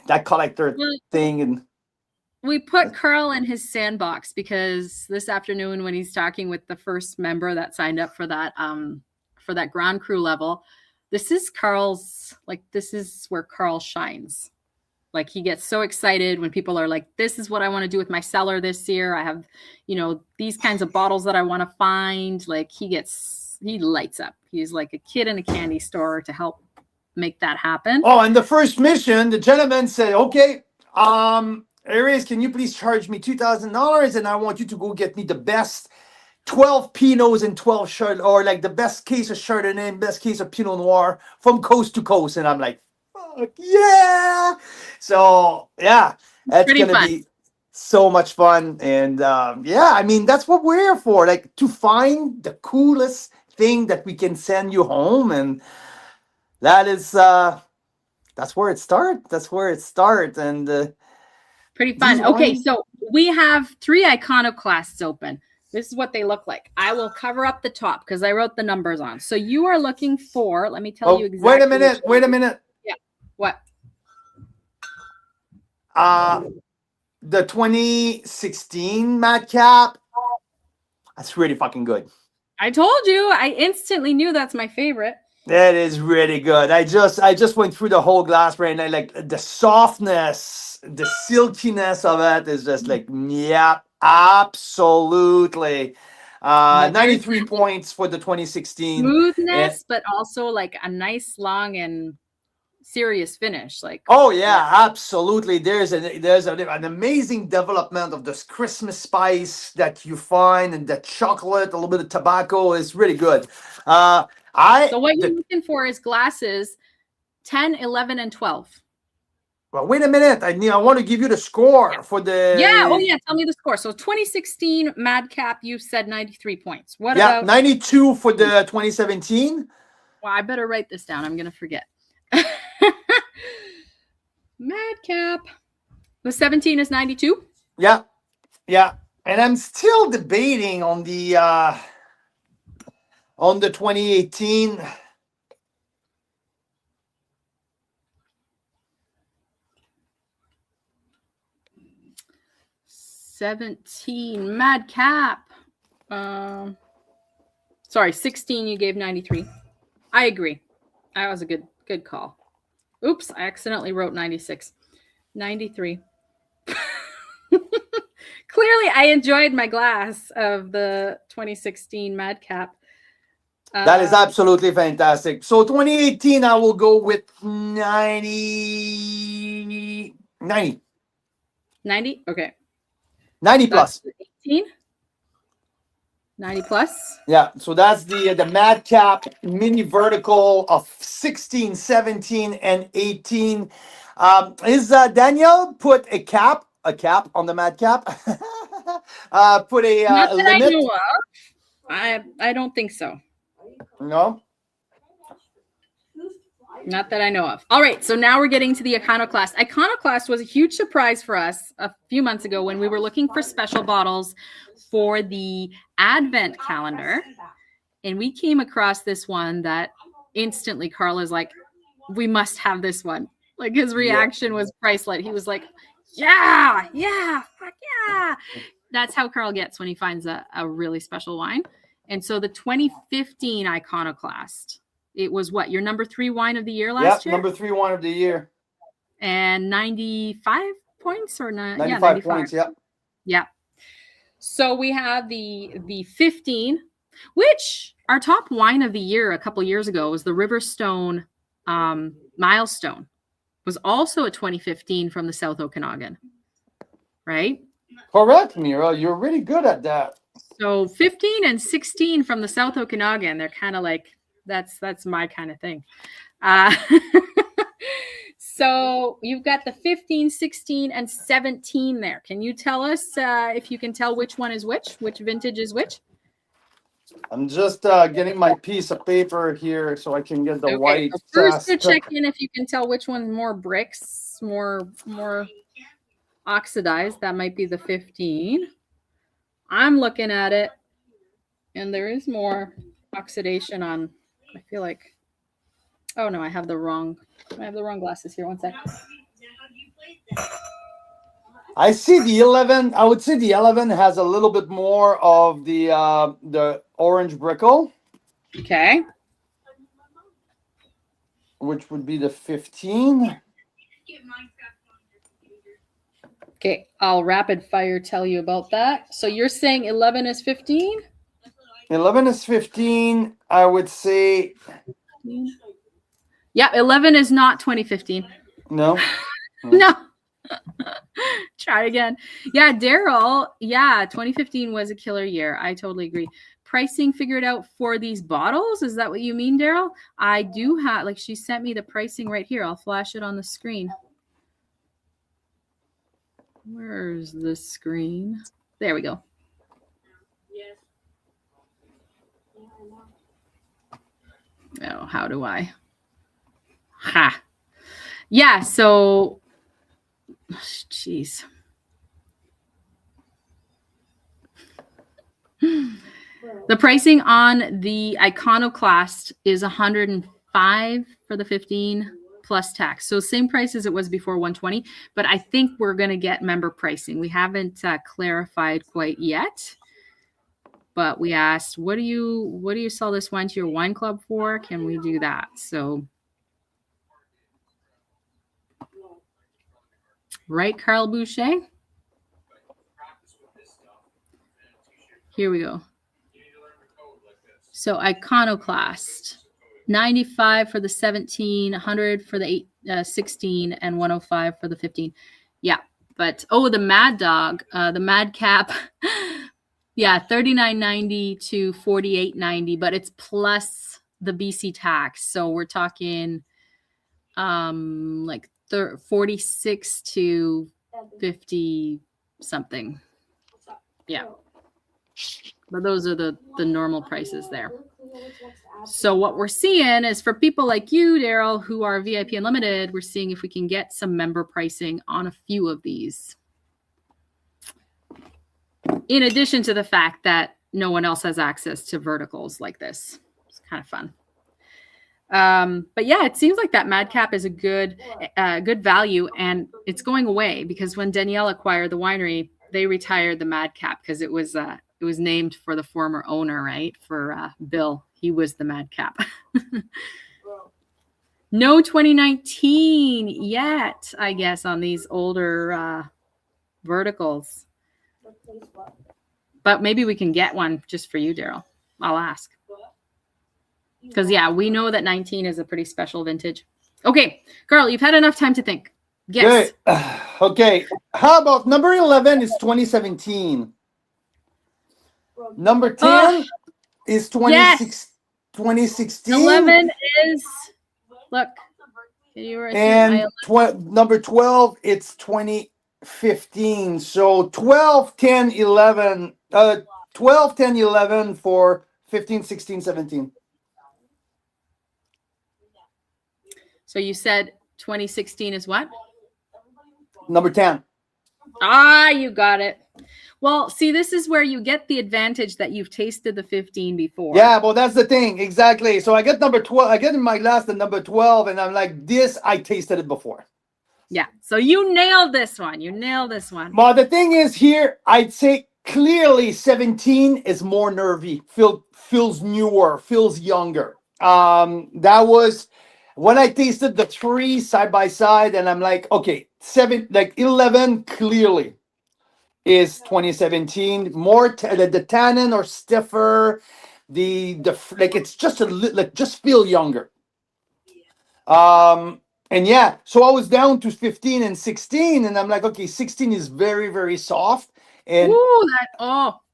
that collector thing. And we put Carl in his sandbox because this afternoon when he's talking with the first member that signed up for that Grand Cru level, this is where Carl shines. Like he gets so excited when people are like, this is what I want to do with my cellar this year. I have, these kinds of bottles that I want to find. Like he lights up. He's like a kid in a candy store to help make that happen. Oh, and the first mission, the gentleman said, okay, Aries, can you please charge me $2,000 and I want you to go get me the best 12 Pinots and 12 Chardonnay, or like the best case of Chardonnay and best case of Pinot Noir from coast to coast. And I'm like, fuck yeah. So yeah, that's Pretty gonna fun. be so much fun. And yeah, I mean, that's what we're here for, like to find the coolest thing that we can send you home. And that is that's where it starts. That's where it starts. And Pretty these fun. Okay, wines, so we have 3 iconoclasts open. This is what they look like. I will cover up the top because I wrote the numbers on. So you are looking for, let me tell you exactly. wait a minute, wait a minute. Yeah. What? The 2016 Madcap, that's really fucking good. I told you. I instantly knew that's my favorite. That is really good. I just went through the whole glass right now. Like the softness, the silkiness of it is just like, yeah, absolutely. 93 points for the 2016. Smoothness, but also like a nice long and serious finish. Like, oh yeah, absolutely. There's an amazing development of this Christmas spice that you find, and the chocolate, a little bit of tobacco is really good. So what you're looking for is glasses 10, 11, and 12. Well, wait a minute. I want to give you the score for the. Yeah. Oh, yeah. Tell me the score. So 2016 Madcap, you said 93 points. What about 92 for the 2017? Well, I better write this down. I'm going to forget. Madcap. The 17 is 92? Yeah. Yeah. And I'm still debating on the 2018. $17 Madcap. Sorry, 16 you gave 93. I agree. That was a good call. Oops, I accidentally wrote 96. 93. Clearly, I enjoyed my glass of the 2016 Madcap. That is absolutely fantastic. So 2018, I will go with 90. 90. 90? Okay. 90 plus. 18? 90 plus? Yeah, so that's the Madcap mini vertical of 16, 17, and 18. Is Danielle put a cap on the Madcap? Put a Not that limit? I know of. I don't think so. No? Not that I know of. All right, so now we're getting to the Iconoclast. Iconoclast was a huge surprise for us a few months ago when we were looking for special bottles for the Advent calendar. And we came across this one that instantly Carla's like, we must have this one. Like his reaction was priceless. He was like, yeah, fuck yeah. That's how Carl gets when he finds a really special wine. And so the 2015 Iconoclast, it was what, your number 3 wine of the year last year? Number 3 wine of the year. And 95 points or not? 95 points, yeah. Yeah. So we have the 15, which our top wine of the year a couple years ago was the Riverstone Milestone. Was also a 2015 from the South Okanagan, right? Correct, Mira. You're really good at that. So 15 and 16 from the South Okanagan, they're kind of like, that's my kind of thing. So you've got the 15, 16, and 17 there. Can you tell us if you can tell which one is which vintage is which? I'm just getting my piece of paper here so I can get the white. So first to check in if you can tell which one's more bricks, more oxidized. That might be the 15. I'm looking at it, and there is more oxidation on. I feel like. Oh no, I have the wrong glasses here. One sec. I see the 11. I would say the 11 has a little bit more of the orange brickle. Okay. Which would be the 15. Okay, I'll rapid fire tell you about that. So you're saying 11 is 15? 11 is 15. I would say. Yeah, 11 is not 2015. No. No. Try again. Yeah, Daryl. Yeah, 2015 was a killer year. I totally agree. Pricing figured out for these bottles. Is that what you mean, Daryl? I do have, like, she sent me the pricing right here. I'll flash it on the screen. Where's the screen? There we go. Oh, how do I? Ha. Yeah, so, jeez. The pricing on the Iconoclast is $105 for the 15 plus tax. So same price as it was before, 120. But I think we're going to get member pricing. We haven't clarified quite yet. But we asked, what do you sell this wine to your wine club for? Can we do that? So, right, Carl Boucher? Here we go. So Iconoclast, 95 for the 17, 100 for the 16, and 105 for the 15. Yeah, but the Mad Dog, the Madcap, yeah, $39.90 to $48.90, but it's plus the BC tax. So we're talking like 46 to 50 something. Yeah. But those are the normal prices there. So what we're seeing is for people like you, Daryl, who are VIP Unlimited, we're seeing if we can get some member pricing on a few of these. In addition to the fact that no one else has access to verticals like this. It's kind of fun. But yeah, it seems like that Madcap is a good value, and it's going away because when Danielle acquired the winery, they retired the Madcap because it was named for the former owner, right? For Bill. He was the Madcap. No 2019 yet, I guess, on these older verticals. But maybe we can get one just for you, Daryl. I'll ask. Because, yeah, we know that 19 is a pretty special vintage. Okay, Carl, you've had enough time to think. Yes. Okay. How about number 11 is 2017. Number 10 is 2016. 11 is, look. And number 12, it's 2015. So 12, 10, 11. 12, 10, 11 for 15, 16, 17. So you said 2016 is what? Number 10. You got it. Well, see, this is where you get the advantage that you've tasted the 15 before. Yeah, well, that's the thing. Exactly. So I get number 12. I get in my glass the number 12, and I'm like, this, I tasted it before. Yeah. So you nailed this one. Well, the thing is here, I'd say clearly 17 is more nervy, feels newer, feels younger. That was when I tasted the three side by side, and I'm like, okay, 11 clearly is 2017. More the tannin are stiffer, the like it's just just feel younger. And yeah, so I was down to 15 and 16, and I'm like, okay, 16 is very, very soft. And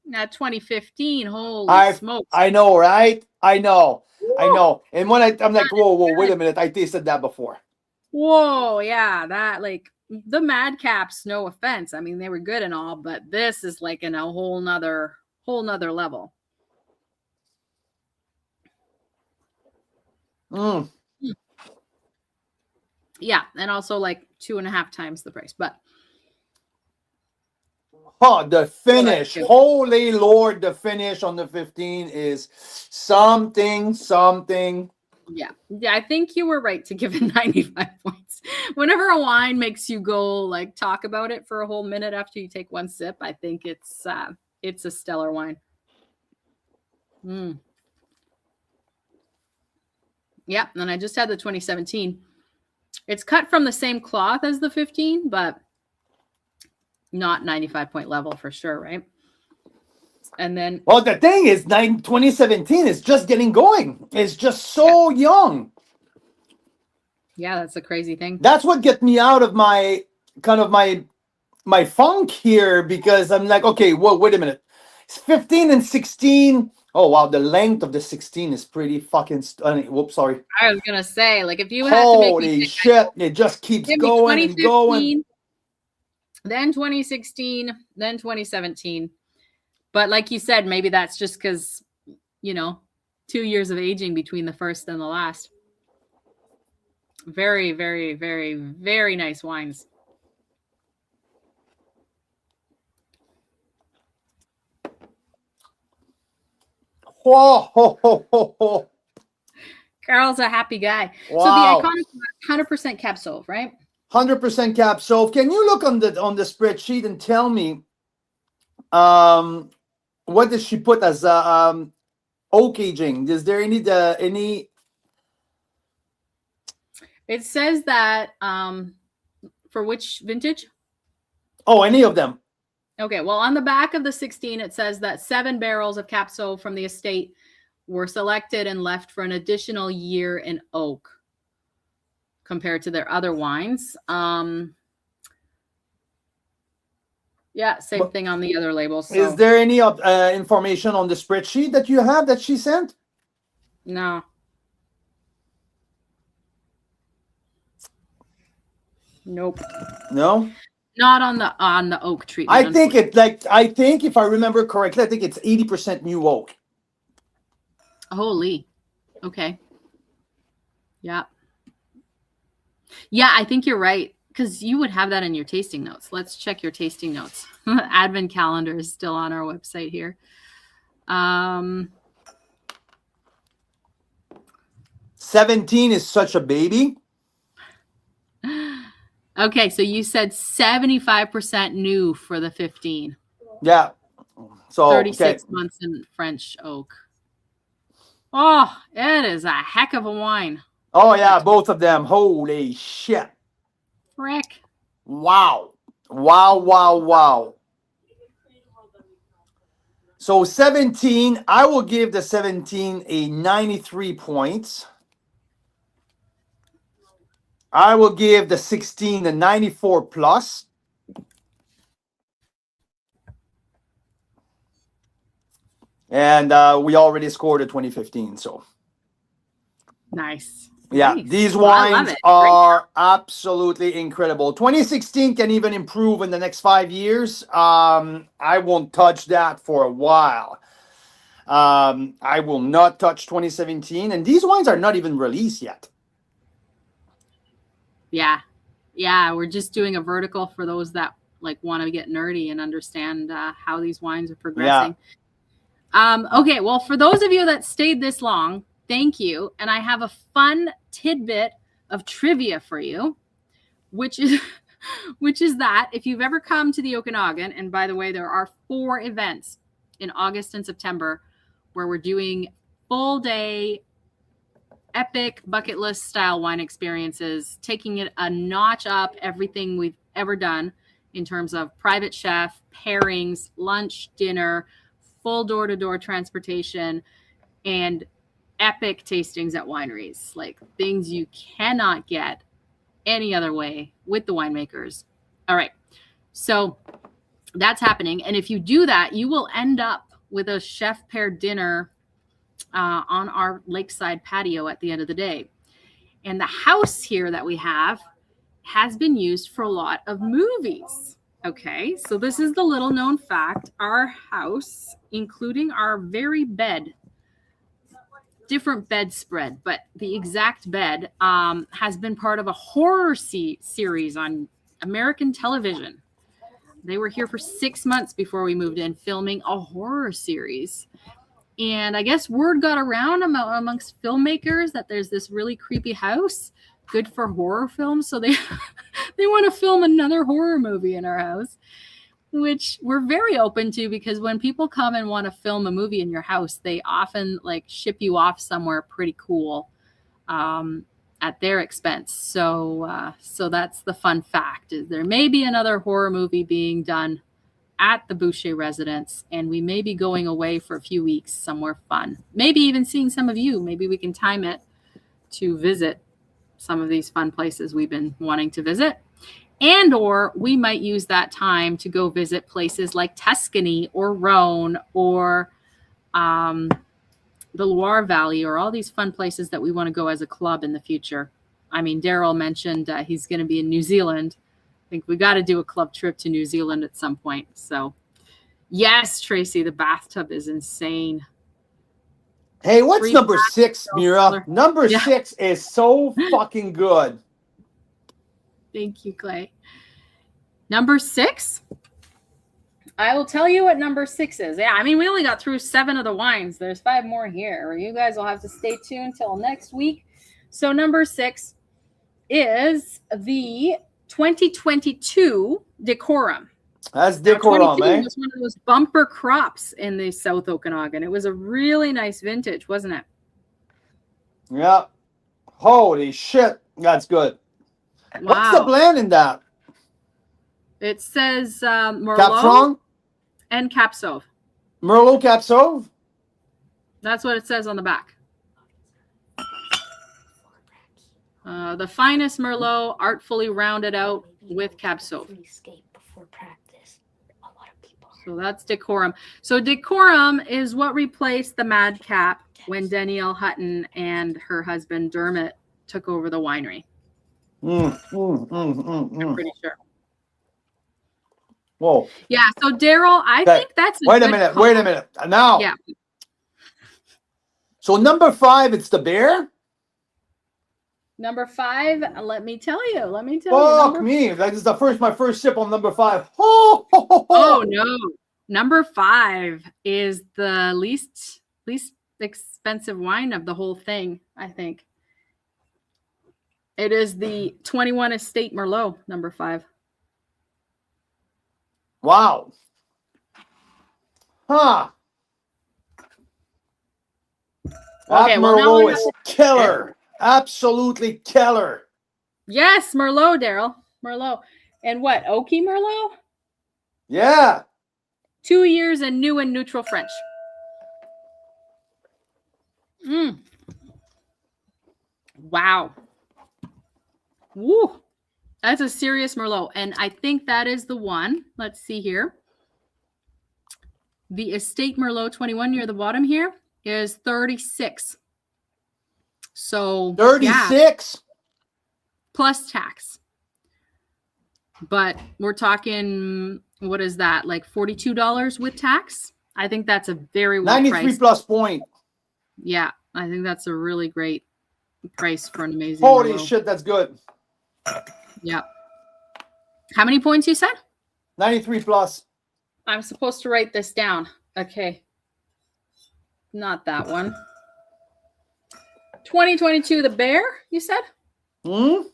that 2015, holy smokes. I know, right? I know. And when I'm like, whoa, wait a minute, I tasted that before. Whoa, yeah, that like the Madcaps, no offense. I mean, they were good and all, but this is like in a whole nother level. Yeah, and also like 2.5 times the price, but the finish, holy Lord, the finish on the 15 is something. Yeah, I think you were right to give it 95 points. Whenever a wine makes you go like talk about it for a whole minute after you take one sip, I think it's a stellar wine. Yeah, and I just had the 2017. It's cut from the same cloth as the 15, but not 95 point level for sure, right? And then, well, the thing is, 2017 is just getting going. It's just so young. Yeah, that's a crazy thing. That's what gets me out of my kind of my my funk here because I'm like, okay, well, wait a minute. It's 15 and 16. Oh wow, the length of the 16 is pretty fucking stunning. Whoops, sorry. I was gonna say, like, if you had to make me Holy pick, shit! It just keeps give me going and going. 2015, then 2016, then 2017. But like you said, maybe that's just because, 2 years of aging between the first and the last. Very, very, very, very nice wines. Whoa, ho, ho, ho, ho. Carl's a happy guy. Wow. So the iconic 100% Cab Sauv, right? 100% Cab Sauv. Can you look on the spreadsheet and tell me what does she put as oak aging? Is there any? It says that for which vintage? Oh, any of them. Okay, well, on the back of the 16, it says that 7 barrels of Cab Sauv from the estate were selected and left for an additional year in oak compared to their other wines. Yeah, same thing on the other labels. So. Is there any information on the spreadsheet that you have that she sent? No. Nope. No. Not on the oak treatment. I think if I remember correctly, I think it's 80% new oak. Holy. Okay. Yeah. Yeah, I think you're right. Because you would have that in your tasting notes. Let's check your tasting notes. Advent calendar is still on our website here. 17 is such a baby. Okay, so you said 75% new for the 15. Yeah. So 36 months in French oak. Oh, it is a heck of a wine. Oh yeah, both of them. Holy shit. Frick. Wow. Wow, wow, wow. So 17, I will give the 17 a 93 points. I will give the 16 a 94 plus. And we already scored a 2015, so. Nice. Yeah, nice. these wines are absolutely incredible. 2016 can even improve in the next 5 years. I won't touch that for a while. I will not touch 2017, and these wines are not even released yet. Yeah. Yeah, we're just doing a vertical for those that want to get nerdy and understand how these wines are progressing. Yeah. Okay, well, for those of you that stayed this long, thank you. And I have a fun tidbit of trivia for you, which is that if you've ever come to the Okanagan, and by the way, there are 4 events in August and September where we're doing full day epic bucket list style wine experiences, taking it a notch up everything we've ever done in terms of private chef, pairings, lunch, dinner, full door-to-door transportation, and epic tastings at wineries, like things you cannot get any other way with the winemakers. All right. So that's happening. And if you do that, you will end up with a chef paired dinner on our lakeside patio at the end of the day. And the house here that we have has been used for a lot of movies. Okay, so this is the little known fact. Our house, including our very bed, different bedspread, but the exact bed has been part of a horror series on American television. They were here for 6 months before we moved in, filming a horror series. And I guess word got around amongst filmmakers that there's this really creepy house, good for horror films. So they want to film another horror movie in our house, which we're very open to, because when people come and want to film a movie in your house, they often ship you off somewhere pretty cool at their expense. So that's the fun fact, is there may be another horror movie being done at the Boucher residence, and we may be going away for a few weeks somewhere fun. Maybe even seeing some of you. Maybe we can time it to visit some of these fun places we've been wanting to visit. And or we might use that time to go visit places like Tuscany or Rhone or the Loire Valley or all these fun places that we want to go as a club in the future. I mean, Daryl mentioned he's going to be in New Zealand. I think we got to do a club trip to New Zealand at some point. So, yes, Tracy, the bathtub is insane. Hey, what's Free number 6, Mira? color. Number 6 is so fucking good. Thank you, Clay. Number 6? I will tell you what number 6 is. Yeah, I mean, we only got through 7 of the wines. There's 5 more here. You guys will have to stay tuned till next week. So number 6 is the 2022 Decorum. That's Decorum, eh? It was one of those bumper crops in the South Okanagan. It was a really nice vintage, wasn't it? Yeah. Holy shit. That's good. Wow. What's the blend in that? It says Merlot Cap Franc? and Cap Sauv. Merlot Cap Sauv? That's what it says on the back. The finest Merlot, artfully rounded out with Cap Sauv. So that's Decorum. So Decorum is what replaced the Madcap when Danielle Hutton and her husband Dermot took over the winery. I'm pretty sure. Whoa. Yeah. So Daryl, I think that's Wait a minute. Now. Yeah. So number 5, it's the bear? Number 5, let me tell you. Fuck me. That is my first sip on number 5. Oh, no. Number 5 is the least expensive wine of the whole thing, I think. It is the 21 Estate Merlot, number 5. Wow. Huh. Okay, that well, Merlot is killer. Absolutely killer. Yes, Merlot, Daryl. Merlot. And what? Oaky Merlot? Yeah. 2 years and new and neutral French. Wow. Woo. That's a serious Merlot. And I think that is the one. Let's see here. The Estate Merlot 21 near the bottom here is 36. So 36 yeah, plus tax. But we're talking, what is that? Like $42 with tax? I think that's a very well 93 priced. plus point. Yeah, I think that's a really great price for an amazing Holy Merlot. shit, that's good. Yeah. How many points you said? 93 plus. I'm supposed to write this down. Okay. Not that one. 2022, the bear, you said? No.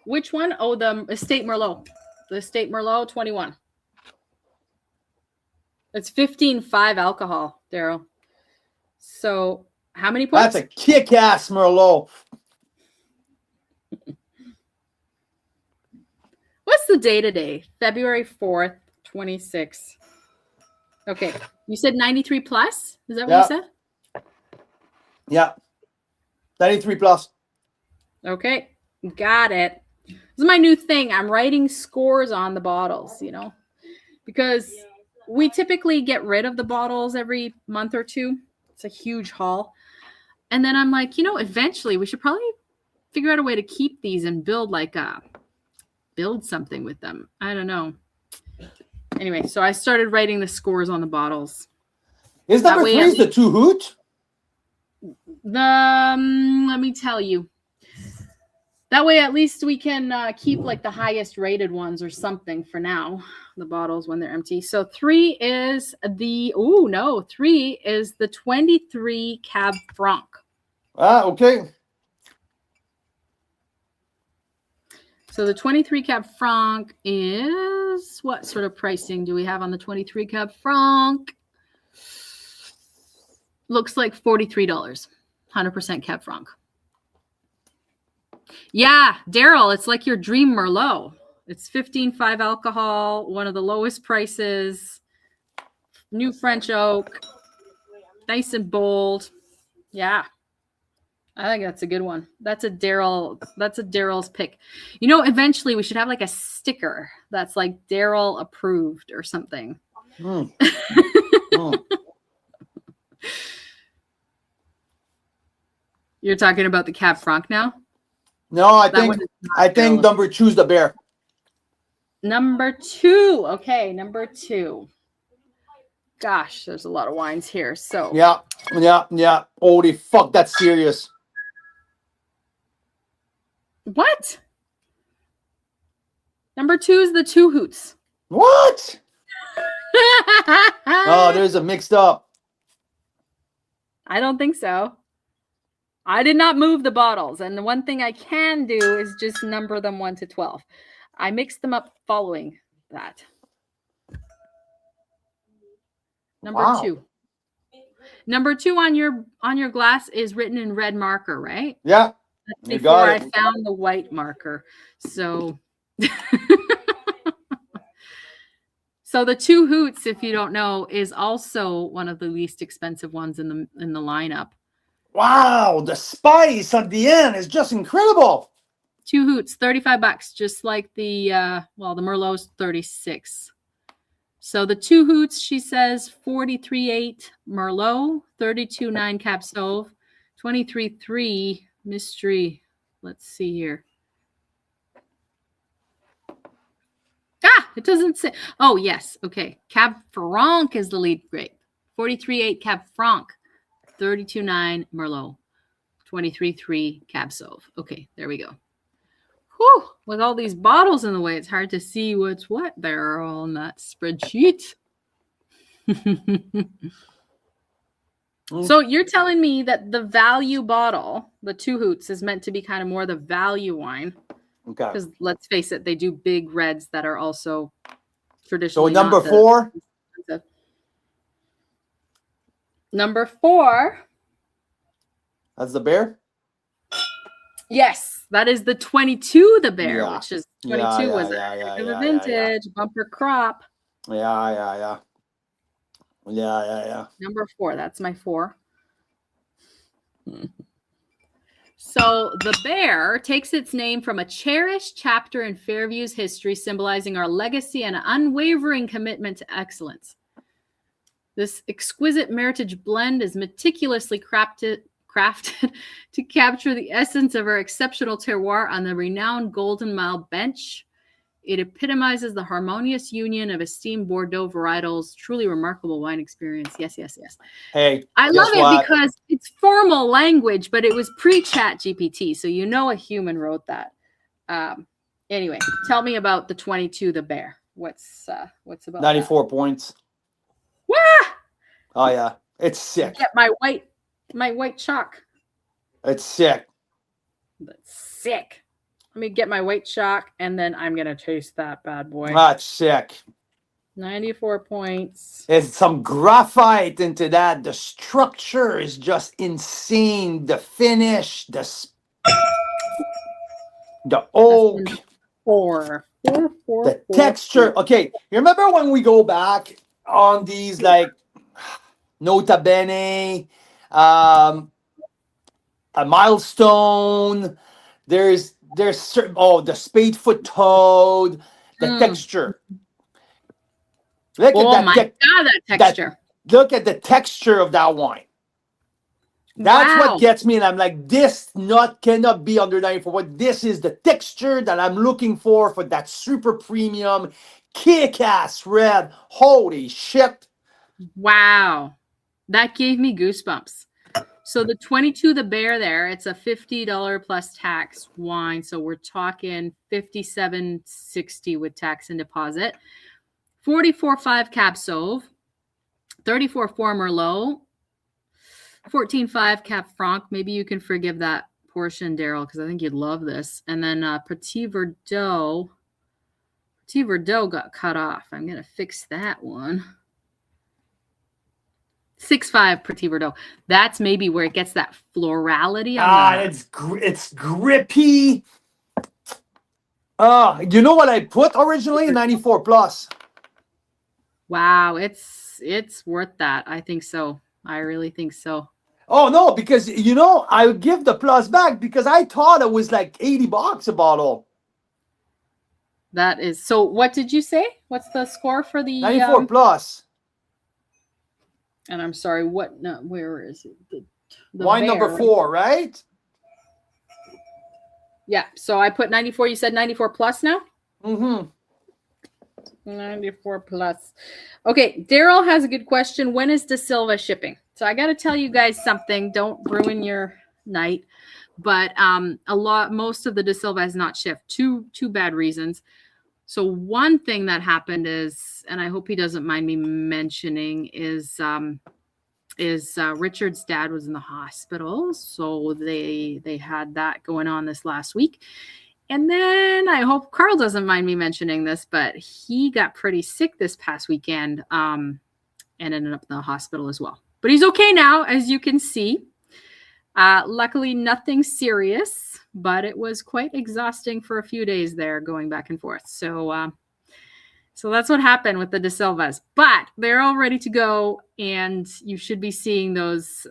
Which one? Oh, the Estate Merlot. The Estate Merlot 21. It's 15.5 alcohol, Daryl. So how many points? That's a kick-ass Merlot. What's the day today? February 4th, 26. Okay. You said 93 plus? Is that what you said? Yeah. 93 plus. Okay. Got it. This is my new thing. I'm writing scores on the bottles, because we typically get rid of the bottles every month or two. It's a huge haul. And then I'm like, eventually we should probably figure out a way to keep these and build something with them. I don't know. Anyway, so I started writing the scores on the bottles. Is number 3 is the 2 hoot? Let me tell you. That way, at least we can keep like the highest rated ones or something for now. The bottles when they're empty. So 3 is the 23 Cab Franc. Okay. So the 23 Cab Franc is, what sort of pricing do we have on the 23 Cab Franc? Looks like $43. 100% Cab Franc. Yeah, Daryl, it's like your dream Merlot. It's 15.5 alcohol, one of the lowest prices, new French oak, nice and bold. Yeah. I think that's a good one. That's a Daryl. That's a Daryl's pick. You know, eventually we should have like a sticker that's like Daryl approved or something. Mm. Mm. You're talking about the Cab Franc now? No, I That think one is not Daryl. number 2's the bear. Number 2. Okay, number 2. Gosh, there's a lot of wines here. So Yeah. Holy fuck, that's serious. what? Number 2 is the Two Hoots. What? Oh, there's a mixed up. I don't think so. I did not move the bottles, and the one thing I can do is just number them 1 to 12. I mixed them up following that. Number Wow. 2. Number 2 on your glass is written in red marker, right? Yeah. That's You before got I it. found the white marker. So So the Two Hoots, if you don't know, is also one of the least expensive ones in the lineup. Wow, the spice at the end is just incredible. Two Hoots, $35, just like the the Merlot's $36. So the Two Hoots, she says, $43.8 Merlot, $32.9 Cab Sauv, $23.3 Mystery. Let's see here. It doesn't say. Oh, yes. Okay. Cab Franc is the lead grape. 43.8 Cab Franc, 32.9 Merlot, 23.3 Cab Sauv. Okay, there we go. Whew. With all these bottles in the way, it's hard to see what's what there on that spreadsheet. So you're telling me that the value bottle, the Two Hoots, is meant to be kind of more the value wine. Okay. Because let's face it, they do big reds that are also traditionally. So number 4. Number 4. That's the bear. Yes, that is the 22, the bear, Yeah. which is 22 was a vintage bumper crop. Yeah. Number 4, that's my 4. So the bear takes its name from a cherished chapter in Fairview's history, symbolizing our legacy and unwavering commitment to excellence. This exquisite Meritage blend is meticulously crafted to capture the essence of our exceptional terroir on the renowned Golden Mile bench. It epitomizes the harmonious union of esteemed Bordeaux varietals. Truly remarkable wine experience. Yes. Hey, I love it because it's formal language, but it was pre-Chat GPT, so you know a human wrote that. Anyway, tell me about the 22, the bear. What's about 94 points. Wah! Oh yeah, it's sick. Get my white chalk. It's sick. That's sick. Let me get my white chalk, and then I'm gonna taste that bad boy. That's sick. 94 points. There's some graphite into that. The structure is just insane. The finish, the oak, the texture. Okay, you remember when we go back on these like Nota Bene, a milestone. There's certain, the spadefoot toad, the texture. Look at that. That texture. Look at the texture of that wine. That's what gets me, and I'm like, this cannot be under 94. What this is the texture that I'm looking for that super premium, kick-ass red. Holy shit! Wow, that gave me goosebumps. So the 22, the bear there, it's a $50 plus tax wine. So we're talking $57.60 with tax and deposit. 44.5 Cab Sauv, 34.4 Merlot, 14.5 Cab Franc. Maybe you can forgive that portion, Daryl, because I think you'd love this. And then Petit Verdot. Petit Verdot got cut off. I'm going to fix that one. 6.5 Petit Verdot. That's maybe where it gets that florality. It's grippy. You know what I put originally? 94 plus. Wow, it's worth that. I think so. I really think so. Oh no, because you know I would give the plus back because I thought it was like $80 a bottle. That is so. What did you say? What's the score for the 94 plus. And I'm sorry, what? No, where is it? The Wine bear, number right? 4, right? Yeah. So I put 94. You said 94 plus now. Mm-hmm. 94 plus. Okay, Daryl has a good question. When is De Silva shipping? So I got to tell you guys something. Don't ruin your night. But most of the De Silva has not shipped. Two bad reasons. So one thing that happened is, and I hope he doesn't mind me mentioning, is Richard's dad was in the hospital, so they had that going on this last week. And then I hope Carl doesn't mind me mentioning this, but he got pretty sick this past weekend and ended up in the hospital as well. But he's okay now, as you can see. Luckily, nothing serious, but it was quite exhausting for a few days there going back and forth. So that's what happened with the De Silvas. But they're all ready to go, and you should be seeing those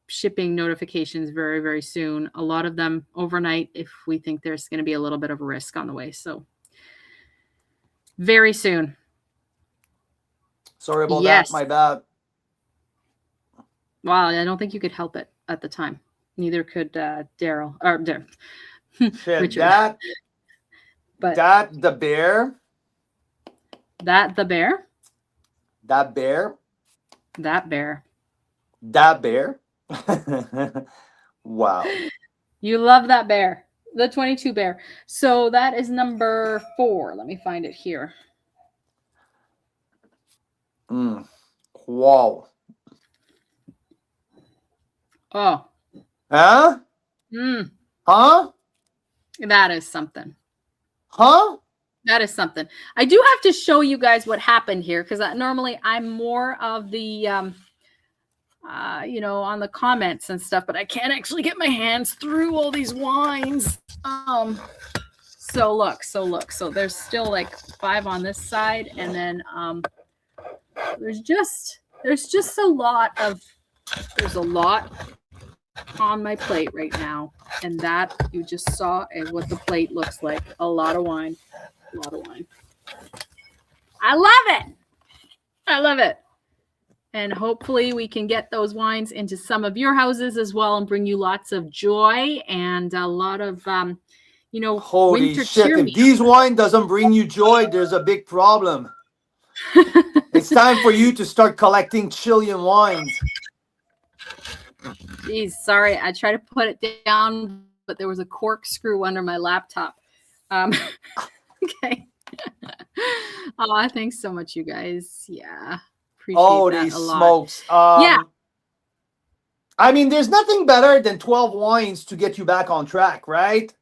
shipping notifications very, very soon. A lot of them overnight if we think there's going to be a little bit of a risk on the way. So very soon. Sorry about Yes. that. My bad. Wow, I don't think you could help it at the time. Neither could Daryl or Shit, Richard. that the bear. That the bear. That bear. That bear. That bear. Wow. You love that bear. The 22 bear. So that is number 4. Let me find it here. Wow. Oh. Huh? Huh? That is something. Huh? That is something. I do have to show you guys what happened here because normally I'm more of the, on the comments and stuff, but I can't actually get my hands through all these wines. So look. So there's still like 5 on this side, and then there's just a lot on my plate right now, and that you just saw is what the plate looks like. A lot of wine. I love it. And hopefully we can get those wines into some of your houses as well and bring you lots of joy and a lot of Holy winter shit, cheer if these wine doesn't bring you joy, there's a big problem. It's time for you to start collecting Chilean wines. Geez, sorry, I tried to put it down, but there was a corkscrew under my laptop. Okay. Oh, thanks so much, you guys. Yeah. Appreciate that a lot. Smokes. Yeah. I mean, there's nothing better than 12 wines to get you back on track, right?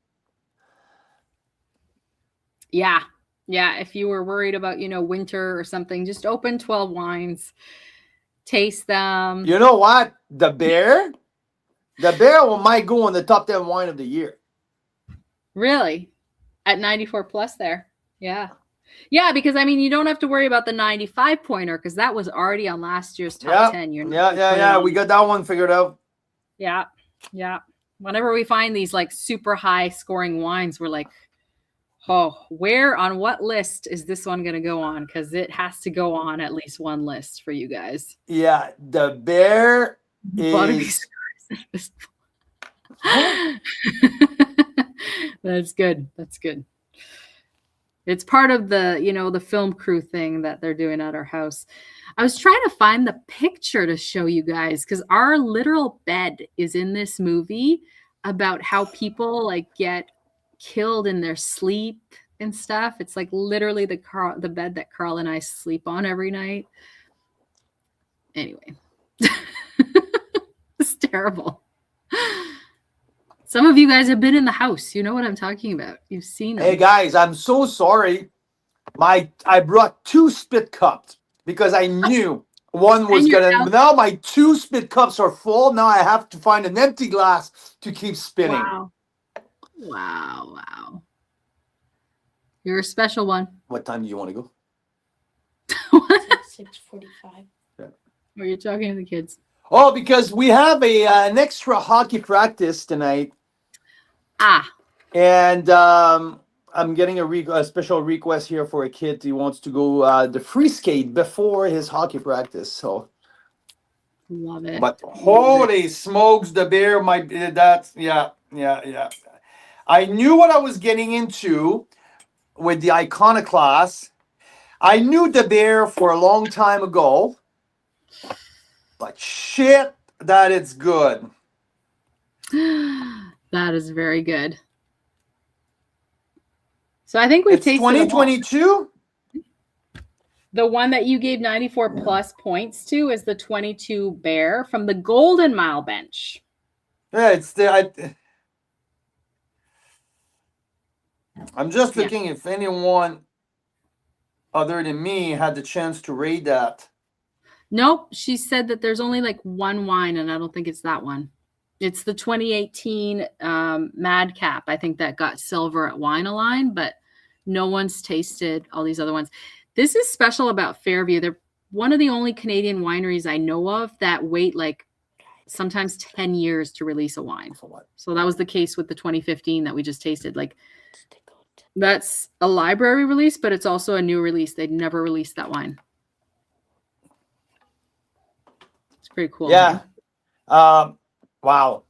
Yeah. Yeah. If you were worried about, winter or something, just open 12 wines, taste them. You know what? The bear might go on the top 10 wine of the year. Really? At 94 plus there. Yeah. Yeah, because I mean, you don't have to worry about the 95 pointer because that was already on last year's top 10. Yeah. We got that one figured out. Yeah. Whenever we find these like super high scoring wines, we're like, oh, where on what list is this one going to go on? Because it has to go on at least one list for you guys. Yeah, the bear is. That's good. It's part of the, the film crew thing that they're doing at our house. I was trying to find the picture to show you guys because our literal bed is in this movie about how people like get killed in their sleep and stuff. It's like literally the bed that Carl and I sleep on every night. Anyway, it's terrible. Some of you guys have been in the house. You know what I'm talking about. You've seen them. Hey guys, I'm so sorry. I brought 2 spit cups because I knew one was gonna. Now my 2 spit cups are full. Now I have to find an empty glass to keep spinning. Wow. You're a special one. What time do you want to go? 6:45. Yeah. Or you're talking to the kids. Oh, because we have an extra hockey practice tonight, Ah, and I'm getting a special request here for a kid. He wants to go the free skate before his hockey practice. So, love it. but Love it. holy smokes, the bear! My that's yeah, yeah, yeah. I knew what I was getting into with the iconoclast. I knew the bear for a long time ago, but shit, that it's good. That is very good. So I think we've It's tasted them all. 2022. The one that you gave 94 plus points to is the 22 Bear from the Golden Mile bench. Yeah, I'm just Yeah. looking if anyone other than me had the chance to rate that. Nope. She said that there's only like one wine, and I don't think it's that one. It's the 2018 Madcap. I think that got silver at Wine Align, but no one's tasted all these other ones. This is special about Fairview. They're one of the only Canadian wineries I know of that wait like sometimes 10 years to release a wine. For what? So that was the case with the 2015 that we just tasted. Like that's a library release, but it's also a new release. They'd never released that wine. It's pretty cool. Yeah. Wow.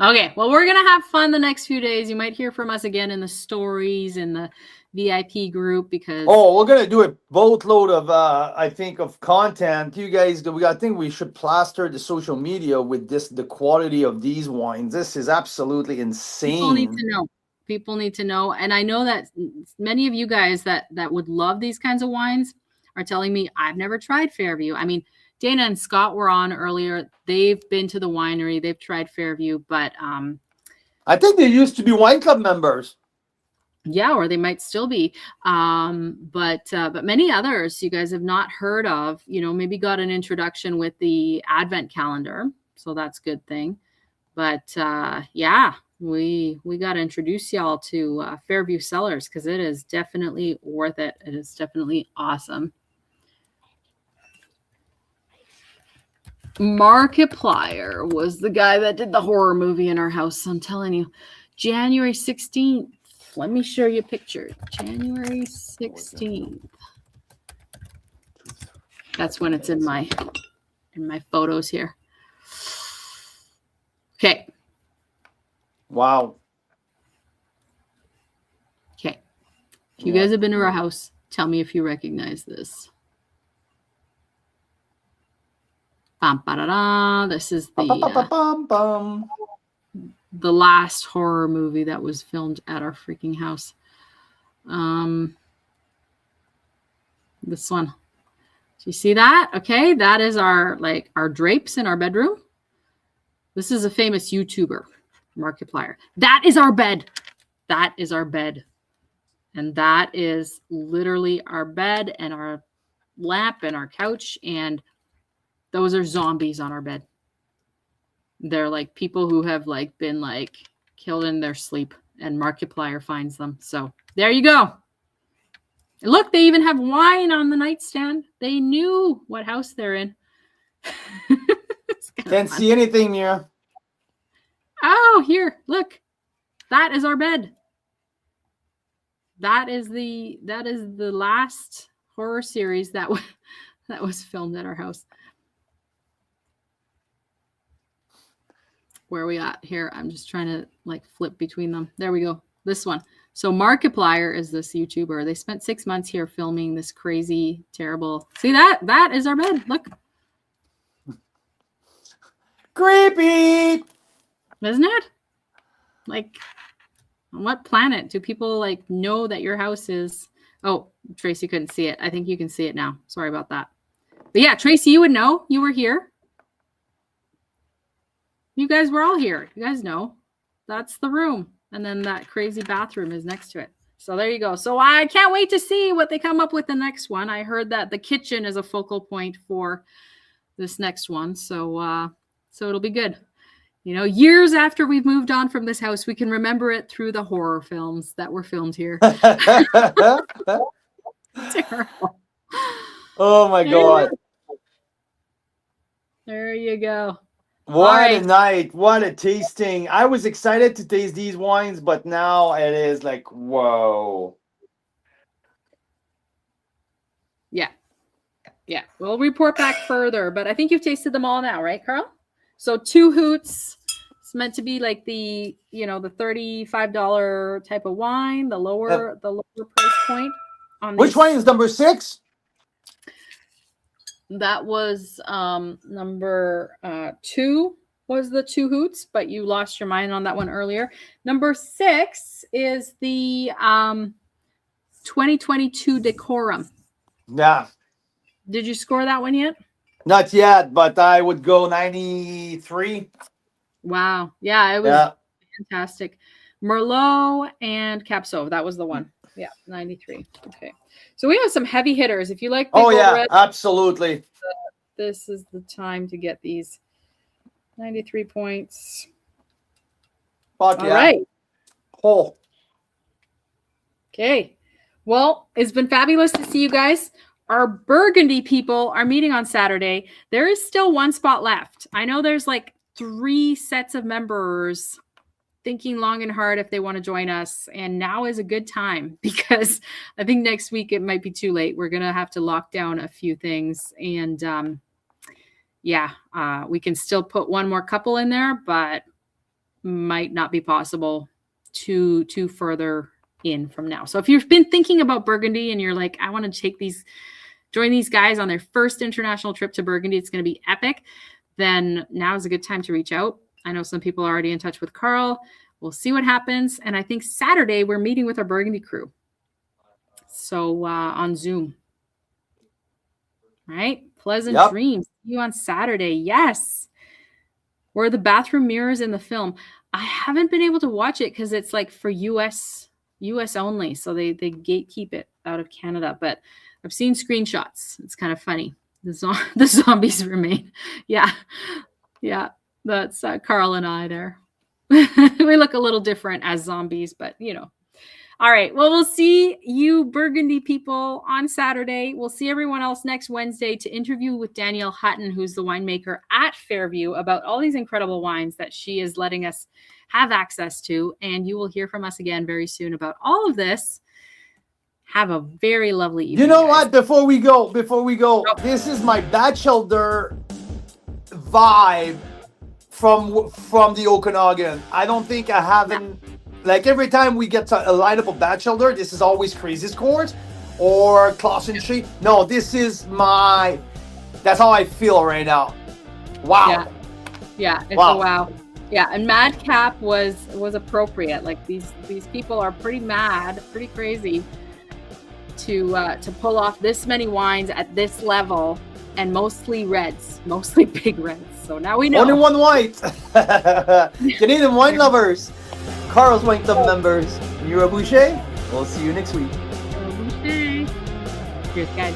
Okay, well, we're gonna have fun the next few days. You might hear from us again in the stories in the VIP group because we're gonna do a boatload of I think of content. You guys, I think we should plaster the social media with the quality of these wines. This is absolutely insane. people need to know. People need to know, and I know that many of you guys that would love these kinds of wines are telling me I've never tried Fairview. I mean, Dana and Scott were on earlier. They've been to the winery. They've tried Fairview, but I think they used to be wine club members. Yeah, or they might still be. But many others you guys have not heard of. You know, maybe got an introduction with the Advent calendar, so that's a good thing. But yeah, we got to introduce y'all to Fairview Cellars because it is definitely worth it. It is definitely awesome. Markiplier was the guy that did the horror movie in our house. I'm telling you, January 16th. Let me show you a picture. January 16th. That's when it's in my photos here. Okay. Wow. Okay. If you guys have been to our house, tell me if you recognize this. This is the last horror movie that was filmed at our freaking house. This one. Do you see that? Okay, that is our drapes in our bedroom. This is a famous YouTuber, Markiplier. That is our bed. That is our bed. And that is literally our bed and our lamp and our couch, and those are zombies on our bed. They're like people who have been killed in their sleep, and Markiplier finds them. So there you go. And look, they even have wine on the nightstand. They knew what house they're in. Can't see anything, Mira. Oh, here, look. That is our bed. That is the last horror series that was filmed at our house. Where are we at here? I'm just trying to flip between them. There we go. This one. So Markiplier is this YouTuber. They spent 6 months here filming this crazy, terrible. See that? That is our bed. Look. Creepy. Isn't it? On what planet do people know that your house is? Oh, Tracy couldn't see it. I think you can see it now. Sorry about that. But yeah, Tracy, you would know. You were here. You guys were all here. You guys know. That's the room. And then that crazy bathroom is next to it. So there you go. So I can't wait to see what they come up with the next one. I heard that the kitchen is a focal point for this next one. So it'll be good. You know, years after we've moved on from this house, we can remember it through the horror films that were filmed here. Terrible. Oh my God. There you go. What a right. night. What a tasting. I was excited to taste these wines, but now it is like, whoa. Yeah. Yeah. We'll report back further, but I think you've tasted them all now, right, Carl? So 2 hoots. It's meant to be like the, the $35 type of wine, the Uh, lower price point on which wine these. is number 6? That was number 2 was the 2 hoots, but you lost your mind on that one earlier. Number 6 is the 2022 Decorum. Yeah. Did you score that one yet? Not yet, but I would go 93. Wow. Yeah, it was fantastic. Merlot and Capsov. That was the one. Yeah, 93. Okay. So we have some heavy hitters. If you like big bold red, Absolutely. this is the time to get these 93 points. Fuck All right. Oh. Okay. Well, it's been fabulous to see you guys. Our Burgundy people are meeting on Saturday. There is still one spot left. I know there's like 3 sets of members thinking long and hard if they want to join us. And now is a good time because I think next week it might be too late. We're going to have to lock down a few things. And we can still put one more couple in there, but might not be possible to further in from now. So if you've been thinking about Burgundy and you're like, I want to join these guys on their first international trip to Burgundy, it's going to be epic, then now is a good time to reach out. I know some people are already in touch with Carl. We'll see what happens. And I think Saturday we're meeting with our Burgundy crew. So on Zoom. All right. Pleasant dreams. See you on Saturday. Yes. Where the bathroom mirrors in the film. I haven't been able to watch it because it's like for US only. So they gatekeep it out of Canada. But I've seen screenshots. It's kind of funny. The zombies remain. Yeah. Yeah. That's Carl and I there. We look a little different as zombies, but All right. Well, we'll see you Burgundy people on Saturday. We'll see everyone else next Wednesday to interview with Danielle Hutton, who's the winemaker at Fairview, about all these incredible wines that she is letting us have access to. And you will hear from us again very soon about all of this. Have a very lovely evening. You know what? Before we go, this is my bachelor vibe from the Okanagan. I don't think I haven't. Like every time we get a lineup of bachelor, this is always Crazy Court or Clausentree. No, this is that's how I feel right now. Wow. Yeah, it's a wow. Yeah, and Madcap was appropriate. Like these people are pretty mad, pretty crazy to pull off this many wines at this level, and mostly reds, mostly big reds. So now we know. Only one white. Canadian wine lovers. Carl's Wine Club members. Mira Boucher. We'll see you next week. Cheers, guys.